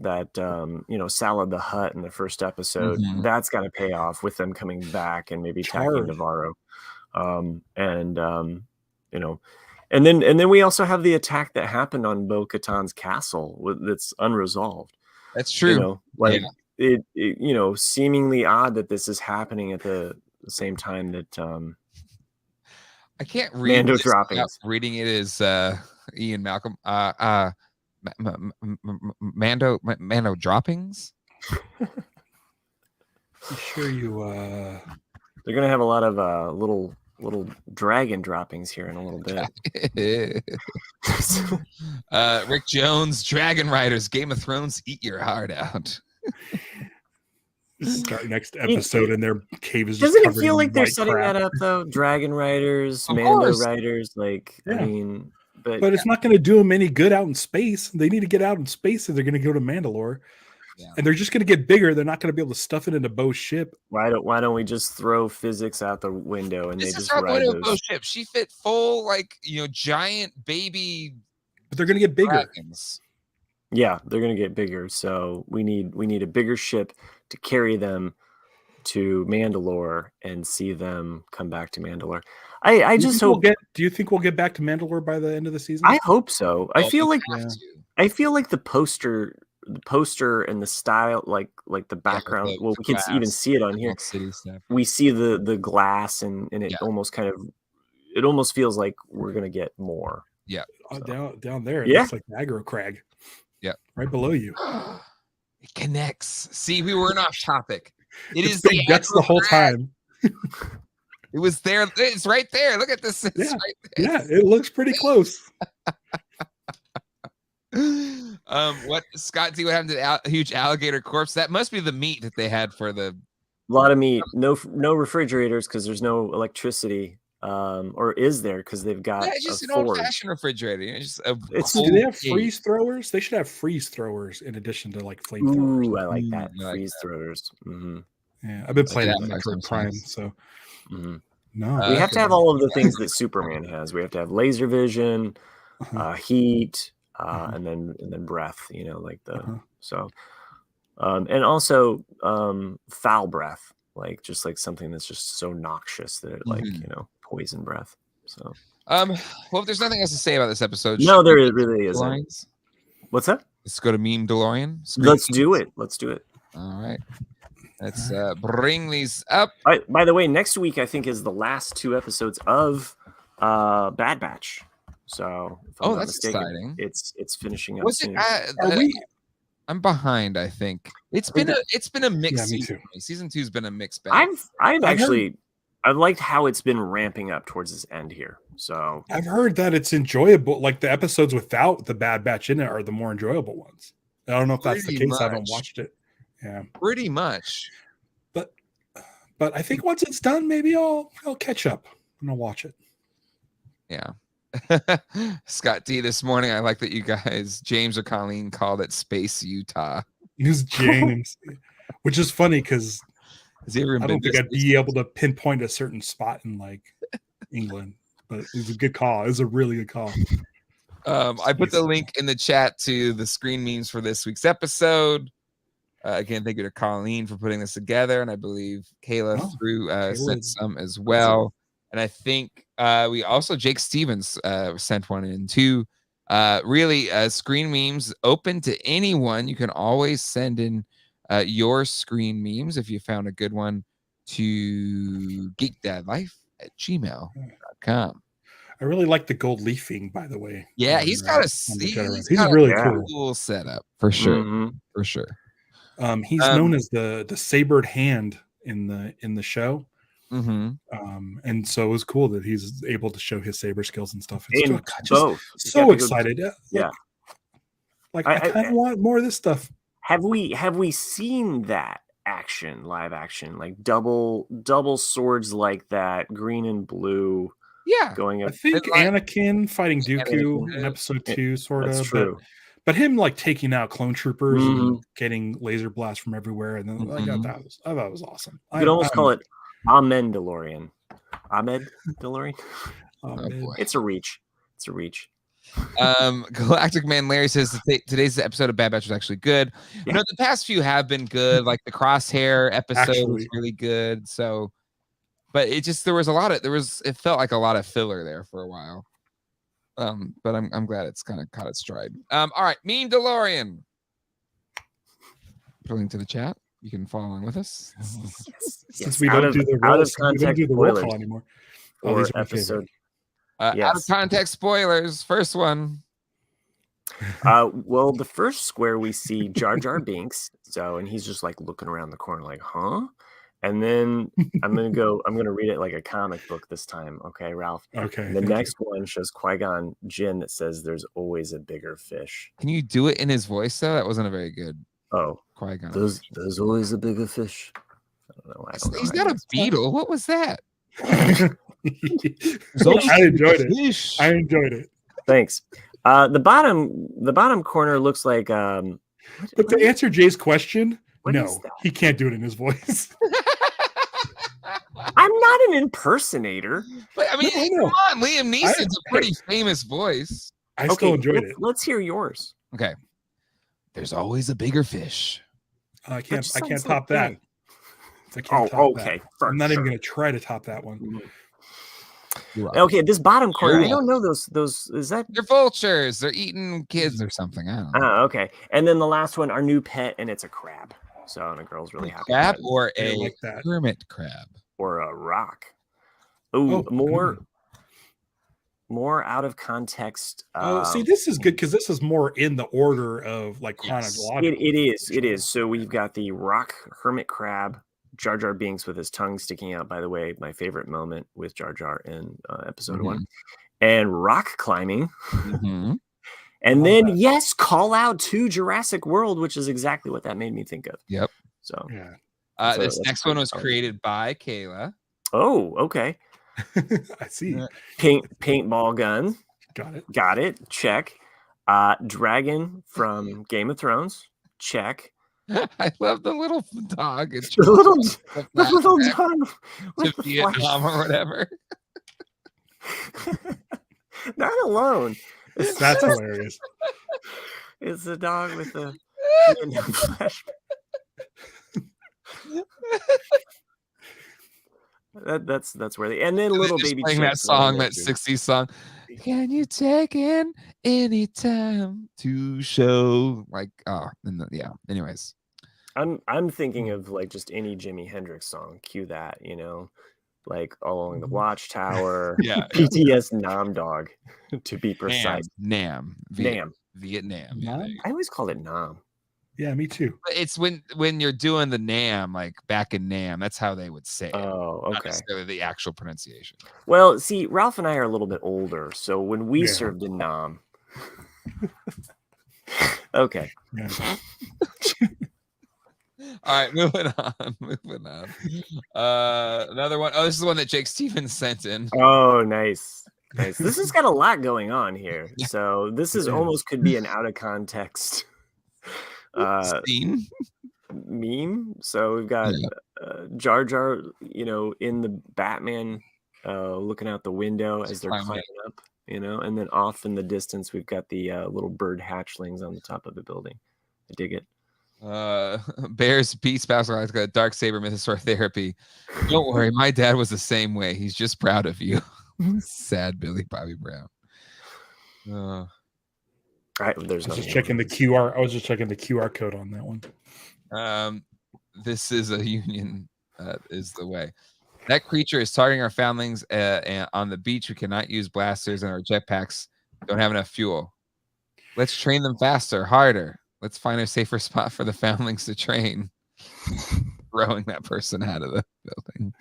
Salad the Hutt in the first episode. Mm-hmm. That's got to pay off with them coming back and maybe attacking Navarro. And then we also have the attack that happened on Bo Katan's castle that's unresolved. That's true. It seemingly odd that this is happening at the same time that I can't read Mando droppings. Reading it is Ian Malcolm. Mando droppings. I'm sure you. They're gonna have a lot of little dragon droppings here in a little bit. Rick Jones, Dragon Riders, Game of Thrones, eat your heart out. Start next episode and their cave is. Doesn't it feel like they're setting that up though? Dragon Riders, Mando Riders, like I mean, but it's not going to do them any good out in space. They need to get out in space if they're going to go to Mandalore, and they're just going to get bigger. They're not going to be able to stuff it into Bo's ship. Why don't we just throw physics out the window and they just ride those? Bo's ship. She fit full giant baby. But they're going to get bigger. Dragons. Yeah, they're going to get bigger. So we need a bigger ship to carry them to Mandalore and see them come back to Mandalore. I just hope. Do you think we'll get back to Mandalore by the end of the season? I hope so. I feel like the poster and the style, like the background. We can even see it on here. We see the glass and it almost it almost feels like we're gonna get more. Yeah, down there. It looks like Aggro Crag. Yeah, right below you. It connects. See, we weren't off topic. It's big guts the whole time. It was there. It's right there. Look at this. It's Yeah. right there. Yeah, it looks pretty close. What Scott D? What happened to the huge alligator corpse? That must be the meat that they had for the. A lot of meat. No refrigerators because there's no electricity. Or is there? Because they've got It's just a an forge. old-fashioned refrigerator. It's just Do they have freeze throwers? They should have freeze throwers in addition to like flamethrowers. Ooh, I like that. I like Freeze throwers. Mm-hmm. Yeah, I've been playing that with that makes for some Prime, sense. so Mm-hmm. no. We have to have all of the things that Superman has. We have to have laser vision, heat, and then breath. You know, like the so, and also foul breath, like just like something that's just so noxious that it like poison breath. So, well, if there's nothing else to say about this episode, no, there really isn't. What's that? Let's go to Meme DeLorean. Let's do it. All right. Let's bring these up. By the way, next week I think is the last 2 episodes of Bad Batch. So, if I'm not that's mistaken, exciting. It's finishing up Was soon. I'm behind. I think it's been a mixed season. Season 2's been a mixed bag. I've liked how it's been ramping up towards this end here. So I've heard that it's enjoyable. Like the episodes without the Bad Batch in it are the more enjoyable ones. I don't know if that's the case. I haven't watched it. Yeah, pretty much. But I think once it's done, maybe I'll catch up and I'll watch it. Yeah. Scott D this morning. I like that you guys, James or Colleen, called it Space Utah. It's James, which is funny because I don't think I'd be able to pinpoint a certain spot in like England, but it was a good call. It was a really good call. I put the link in the chat to the screen memes for this week's episode. Again, thank you to Colleen for putting this together, and I believe Kayla sent some as well. And I think we also Jake Stevens sent one in too. Really, screen memes open to anyone. You can always send in your screen memes if you found a good one to geekdadlife@gmail.com. I really like the gold leafing, by the way. Yeah, he's got he's really cool setup for sure. For sure. He's known as the sabered hand in the show. And so it was cool that he's able to show his saber skills and stuff. So excited. Yeah. Like I kind of want more of this stuff. Have we seen that live action, like double swords like that, green and blue? Yeah, going up. I think Anakin fighting Dooku in episode 2, sort of. True. But him like taking out clone troopers and getting laser blasts from everywhere, and then I thought it was awesome. You could almost call it Mandalorian. Mandalorian. Oh boy. It's a reach. Galactic Man Larry says today's episode of Bad Batch was actually good. Yeah. You know, the past few have been good. Like the Crosshair episode was really good. So, but it just it felt like a lot of filler there for a while. But I'm glad it's kind of caught its stride. All right, Meme DeLorean. Put a link to the chat. You can follow along with us. Since we don't do the roll call anymore. Or episode. Out of context spoilers. First one. Well, the first square we see Jar Jar Binks. And he's just like looking around the corner, like, huh? And then I'm gonna read it like a comic book this time. Okay, Ralph. Okay. And the next one shows Qui-Gon Jinn that says there's always a bigger fish. Can you do it in his voice though? That wasn't a very good Qui-Gon. There's always a bigger fish. I don't know. He's not a beetle. What was that? I enjoyed it. Thanks. The bottom corner looks like but to answer Jay's question, no, he can't do it in his voice. I'm not an impersonator. But I mean, come on, Liam Neeson's a pretty famous voice. I still enjoyed it. Let's hear yours. Okay. There's always a bigger fish. I can't top that. Okay. I'm not even going to try to top that one. Okay, this bottom corner, I don't know those. Is that? They're vultures. They're eating kids or something. I don't know. Okay. And then the last one, our new pet, and it's a crab. So the girl's really happy. Crab or a hermit crab or a rock. More out of context. See, this is good because this is more in the order of like chronological. It is. So we've got the rock hermit crab, Jar Jar Binks with his tongue sticking out. By the way, my favorite moment with Jar Jar in episode 1, and rock climbing. And then, yes, call out to Jurassic World, which is exactly what that made me think of. Yep. So, this next one was created by Kayla. Oh, okay. I see. Paintball gun. Got it. Check. Dragon from Game of Thrones. Check. I love the little dog. It's the little dog to Vietnam or whatever. Not alone. That's hilarious. It's the dog with the flashback. That's where and then little baby playing that song, that 60s song. Can you take in any time to show anyways. I'm thinking of like just any Jimi Hendrix song. Cue that, like All Along the Watchtower. BTS Nam Dog, to be precise. Nam. Vietnam. Yeah, I always call it Nam. Yeah, me too. But it's when you're doing the Nam, like back in Nam, that's how they would say it. Oh, okay. Not necessarily the actual pronunciation. Well, see, Ralph and I are a little bit older, so when we served in Nam. Okay. Yeah. All right, moving on. Another one. Oh, this is the one that Jake Stevens sent in. Oh, nice. This has got a lot going on here. So this is almost could be an out of context meme. So we've got Jar Jar, in the Batman looking out the window as they're climbing up, and then off in the distance we've got the little bird hatchlings on the top of the building. I dig it. Bears Beat Spouse got Dark Saber Mythosaur Therapy. Don't worry, my dad was the same way. He's just proud of you. Sad Billy Bobby Brown. I was just checking the QR code on that one. This is a union is the way. That creature is targeting our foundlings and on the beach. We cannot use blasters and our jetpacks don't have enough fuel. Let's train them faster, harder. Let's find a safer spot for the foundlings to train. Throwing that person out of the building.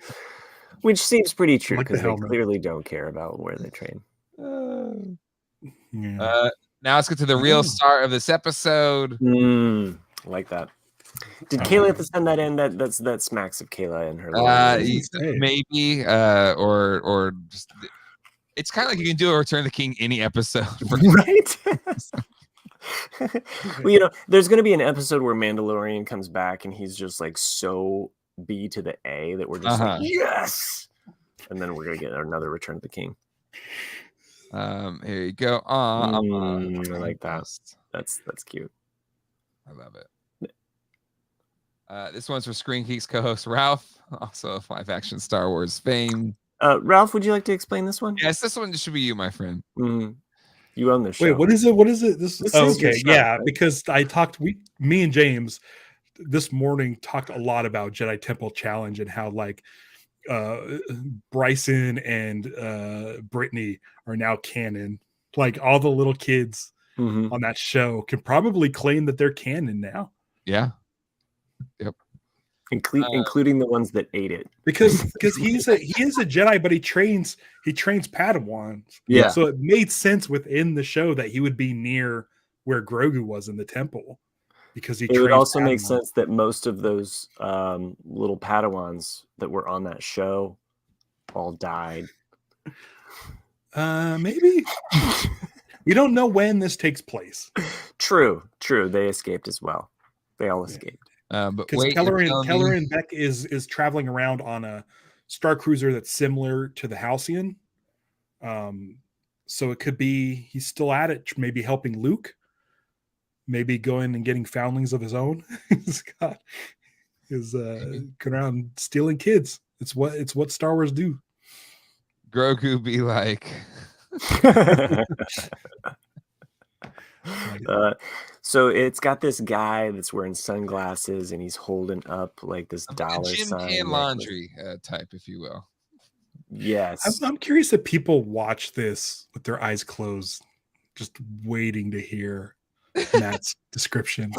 Which seems pretty true because they clearly don't care about where they train. Now let's get to the real star of this episode. Like that. Did Kayla have to send that in? That smacks of Kayla in her. Maybe or just, it's kind of like you can do a Return of the King any episode, right? Well, there's going to be an episode where Mandalorian comes back and he's just like so B to the A that we're just like, yes, and then we're going to get another Return of the King. Here you go. I like that. That's cute. I love it. This one's for Screen Geeks co-host Ralph, also of live action Star Wars fame. Ralph, would you like to explain this one? Yes, this one should be you, my friend. You own this show. Wait, what is it? This is okay. Show, right? Because me and James this morning talked a lot about Jedi Temple Challenge and how like Bryson and Brittany are now canon. Like all the little kids on that show can probably claim that they're canon now. Yeah. Yep. Including the ones that ate it, because he is a Jedi, but he trains Padawans. Yeah, so it made sense within the show that he would be near where Grogu was in the temple, because it would also make sense that most of those little Padawans that were on that show all died. Maybe we don't know when this takes place. True. They escaped as well. They all escaped. Because Kelleran Beck is traveling around on a Star Cruiser that's similar to the Halcyon. So it could be he's still at it, maybe helping Luke, maybe going and getting foundlings of his own. He's going around stealing kids. It's what Star Wars do. Grogu be like. So it's got this guy that's wearing sunglasses and he's holding up like this dollar sign. Gym laundry type, if you will. Yes. I'm curious if people watch this with their eyes closed, just waiting to hear Matt's description.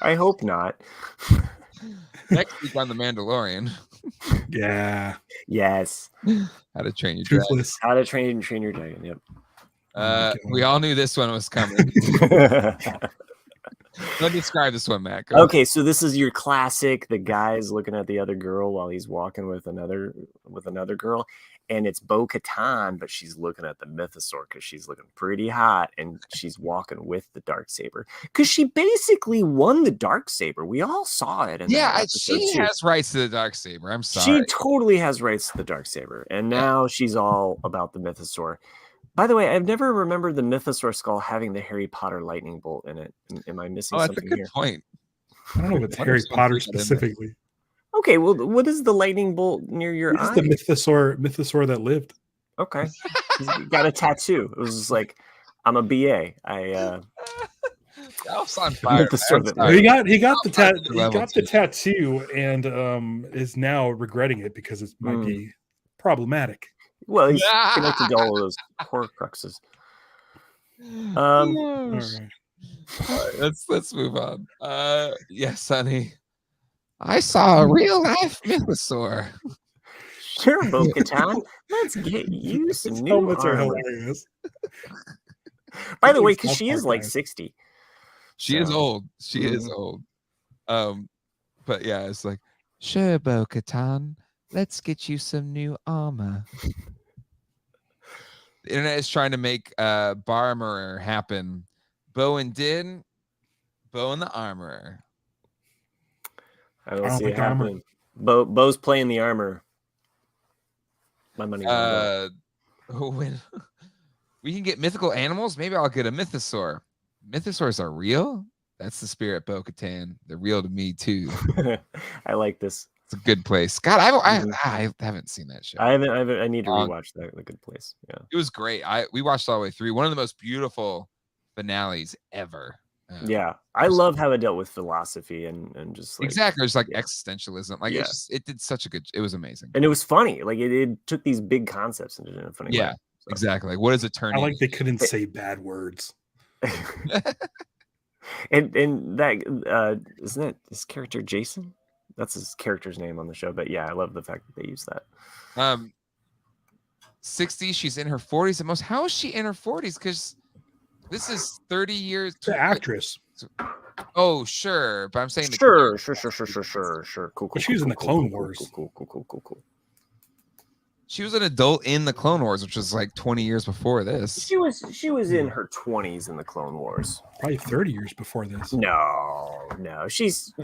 I hope not. Next week on the Mandalorian. Yeah. Yes. How to Train Your Dragon. Toothless. How to Train Your Dragon. Yep. We all knew this one was coming. Let's describe this one, Matt. Go Okay, so this is your classic. The guy's looking at the other girl while he's walking with another girl, and it's Bo Katan, but she's looking at the mythosaur because she's looking pretty hot, and she's walking with the Darksaber because she basically won the Darksaber. We all saw it. She has rights to the Darksaber. I'm sorry. She totally has rights to the Darksaber, and now she's all about the mythosaur. By the way, I've never remembered the mythosaur skull having the Harry Potter lightning bolt in it. Am I missing something here? That's a good point. I don't know if it's Harry Potter specifically. Okay, well, what is the lightning bolt near your eye? It's the mythosaur that lived. Okay. He's got a tattoo. It was just like, I'm a BA. Elf's on fire. He got the tattoo and is now regretting it because it might be problematic. Well, he's connected to all of those Horcruxes. All right, let's move on. Yes, honey. I saw a real life mythosaur. Sure, Bo Katan. Let's get you some new helmets are armor. hilarious. By the way, because she is like 60. She is old. She is old. But yeah, it's like, sure, Bo Katan. Let's get you some new armor. The internet is trying to make Barmer happen. Bo and Din, Bo and the Armorer. I don't see it happening. Bo's playing the armor. My money. When we can get mythical animals, maybe I'll get a mythosaur. Mythosaurs are real? That's the spirit, Bo Katan. They're real to me too. I like this. It's a good place. God, I haven't seen that show. I haven't. I need to rewatch that. The Good Place. Yeah, it was great. We watched all the way through. One of the most beautiful finales ever. Yeah, I love how it dealt with philosophy and just like, exactly, just like existentialism. Like it did such a good. It was amazing, and it was funny. Like it took these big concepts and did it in a funny way. Yeah, so. Exactly. Like what is eternity? I like they couldn't say bad words. and that isn't it his character Jason? That's his character's name on the show. But yeah, I love the fact that they use that. 60, she's in her 40s at most. How is she in her 40s? Because this is 30 years. The actress. Oh, sure. But I'm saying sure. Cool. But she was in the Clone Wars. Cool. She was an adult in the Clone Wars, which was like 20 years before this. She was in her 20s in the Clone Wars. Probably 30 years before this. No. So she's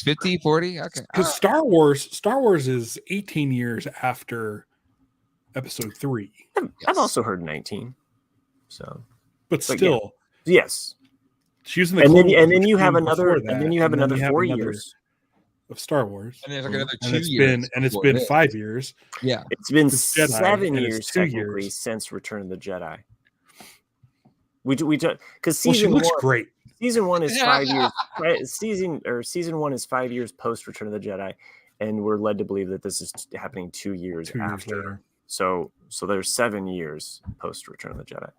50, 40? Okay. Because Star Wars is 18 years after Episode 3. I've also heard 19. So, but still, yes. She was in the and then you have another 4 years of Star Wars. And there's like another 2 years. It's been 5 years. Yeah. It's been 7 years technically since Return of the Jedi. We because season looks one, great. Season 1 is 5 years. Season 1 is 5 years post Return of the Jedi, and we're led to believe that this is happening 2 years after. Later. So there's 7 years post Return of the Jedi.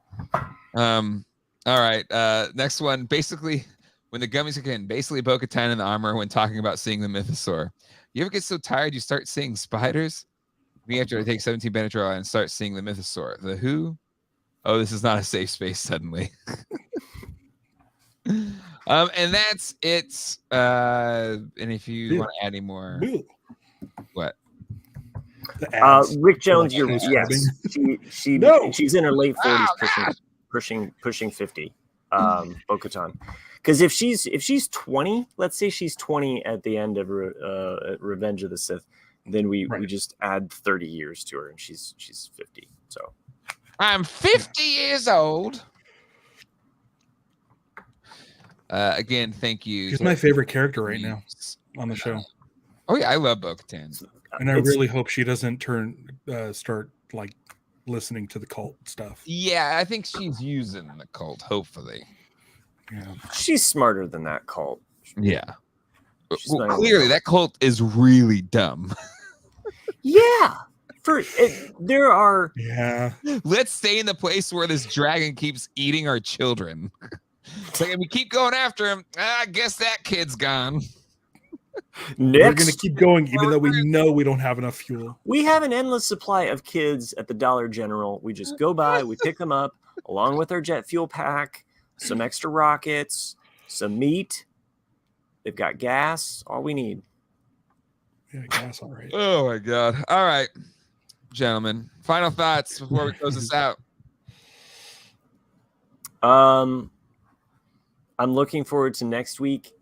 All right. Next one. Basically, when the gummies are in, basically Bo Katan in the armor when talking about seeing the mythosaur. You ever get so tired you start seeing spiders? Me after I take 17 Benadryl and start seeing the mythosaur. The who? Oh, this is not a safe space suddenly. And that's it. And if you want to add any more, what? Rick Jones, she's in her late 40s, pushing 50. Bo Katan, because if she's 20, let's say she's 20 at the end of Revenge of the Sith, then we just add 30 years to her, and she's 50. So I'm 50 years old. Again, thank you. She's my favorite character right now on the show. Oh yeah, I love Bo Katan. And I really hope she doesn't start like listening to the cult stuff. Yeah, I think she's using the cult, hopefully. Yeah. She's smarter than that cult. Yeah. Well, clearly, that cult is really dumb. Yeah. There are... Yeah. Let's stay in the place where this dragon keeps eating our children. It's like, if we keep going after him, I guess that kid's gone. We're going to keep going, even though we know we don't have enough fuel. We have an endless supply of kids at the Dollar General. We just go by, we pick them up, along with our jet fuel pack, some extra rockets, some meat. They've got gas. All we need. Yeah, gas. All right. Oh my God. All right, gentlemen. Final thoughts before we close this out. I'm looking forward to next week.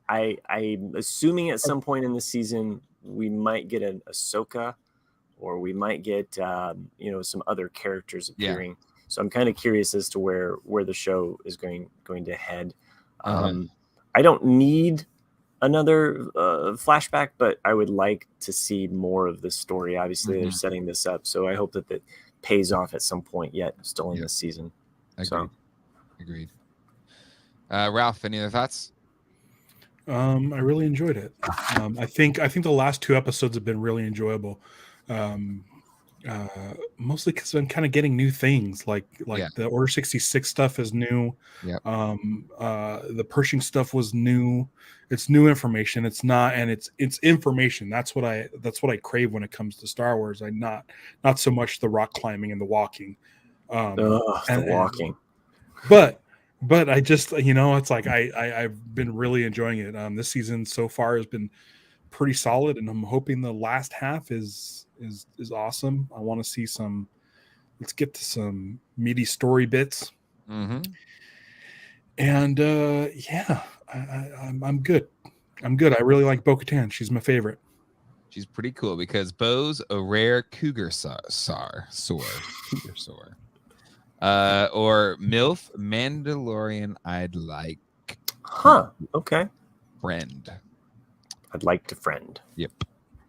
I'm assuming at some point in the season we might get an Ahsoka, or we might get some other characters appearing. Yeah. So I'm kind of curious as to where the show is going to head. I don't need another flashback, but I would like to see more of this story. Obviously, they're setting this up, so I hope that pays off at some point yet still in this season. Agreed. Ralph, any other thoughts? I really enjoyed it. I think the last 2 episodes have been really enjoyable. Mostly because I'm kind of getting new things, like the Order 66 stuff is new. The Pershing stuff was new. It's new information. It's not, and it's information. That's what I crave when it comes to Star Wars. Not so much the rock climbing and the walking. The walking. But I just, it's like I've been really enjoying it. This season so far has been pretty solid, and I'm hoping the last half is awesome. I want to see let's get to some meaty story bits. And I'm good. I really like Bo Katan. She's my favorite. She's pretty cool because Bo's a rare cougar soar. Or MILF Mandalorian I'd like. Okay. Friend. I'd like to friend. Yep.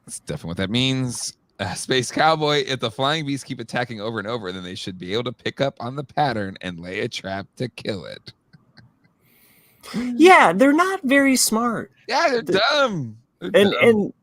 That's definitely what that means. Space Cowboy, if the flying beasts keep attacking over and over, then they should be able to pick up on the pattern and lay a trap to kill it. Yeah, they're not very smart. Yeah, they're dumb. And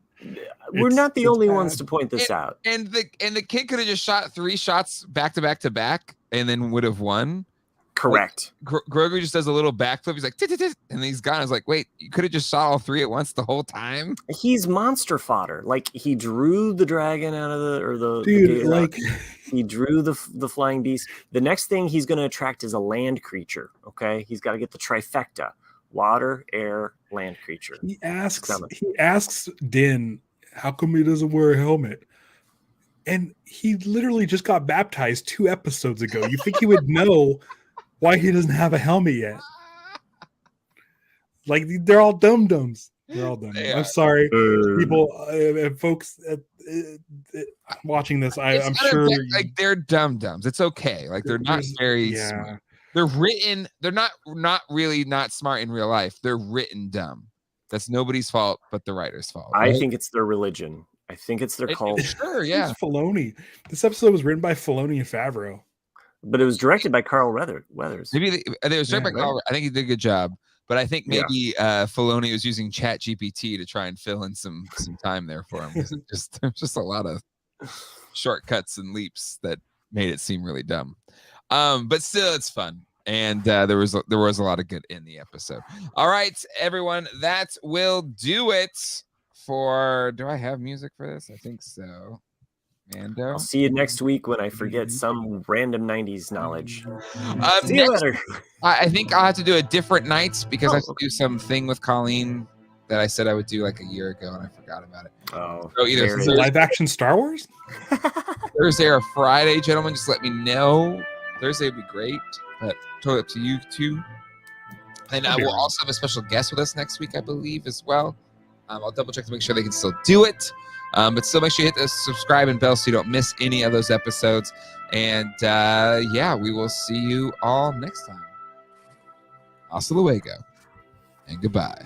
we're not the only ones to point this out. And the kid could have just shot 3 shots back to back to back and then would have won. Correct. Like, Grogu just does a little backflip. He's like, tit, and he's gone. I was like, wait, you could have just shot all 3 at once the whole time. He's monster fodder. Like, he drew the dragon out of he drew the flying beast. The next thing he's going to attract is a land creature. Okay, he's got to get the trifecta: water, air, land creature. He asks Din, how come he doesn't wear a helmet? And he literally just got baptized 2 episodes ago. You think he would know why he doesn't have a helmet yet? Like, they're all dum-dums. They're all dum-dums. I'm sorry, people, folks watching this. I'm sure like they're dum-dums. It's okay. Like, they're not very smart. They're written. They're not really not smart in real life. They're written dumb. That's nobody's fault but the writer's fault. Right? I think it's their religion. I think it's their cult. Sure, yeah. It's Filoni. This episode was written by Filoni and Favreau. But it was directed by Carl Weathers. Maybe it was directed by Carl. I think he did a good job. But I think maybe Filoni was using ChatGPT to try and fill in some time there for him. There's just a lot of shortcuts and leaps that made it seem really dumb. But still, it's fun. And there was a lot of good in the episode. All right, everyone, that will do it for. Do I have music for this? I think so. Mando. I'll see you next week when I forget some random 90s knowledge. See you later. I think I'll have to do a different night because I have to do something with Colleen that I said I would do like a year ago and I forgot about it. So either live action Star Wars, Thursday or Friday, gentlemen, just let me know. Thursday would be great, but totally up to you too. And we'll also have a special guest with us next week, I believe, as well. I'll double check to make sure they can still do it. But still make sure you hit the subscribe and bell so you don't miss any of those episodes. And we will see you all next time. Hasta luego and goodbye.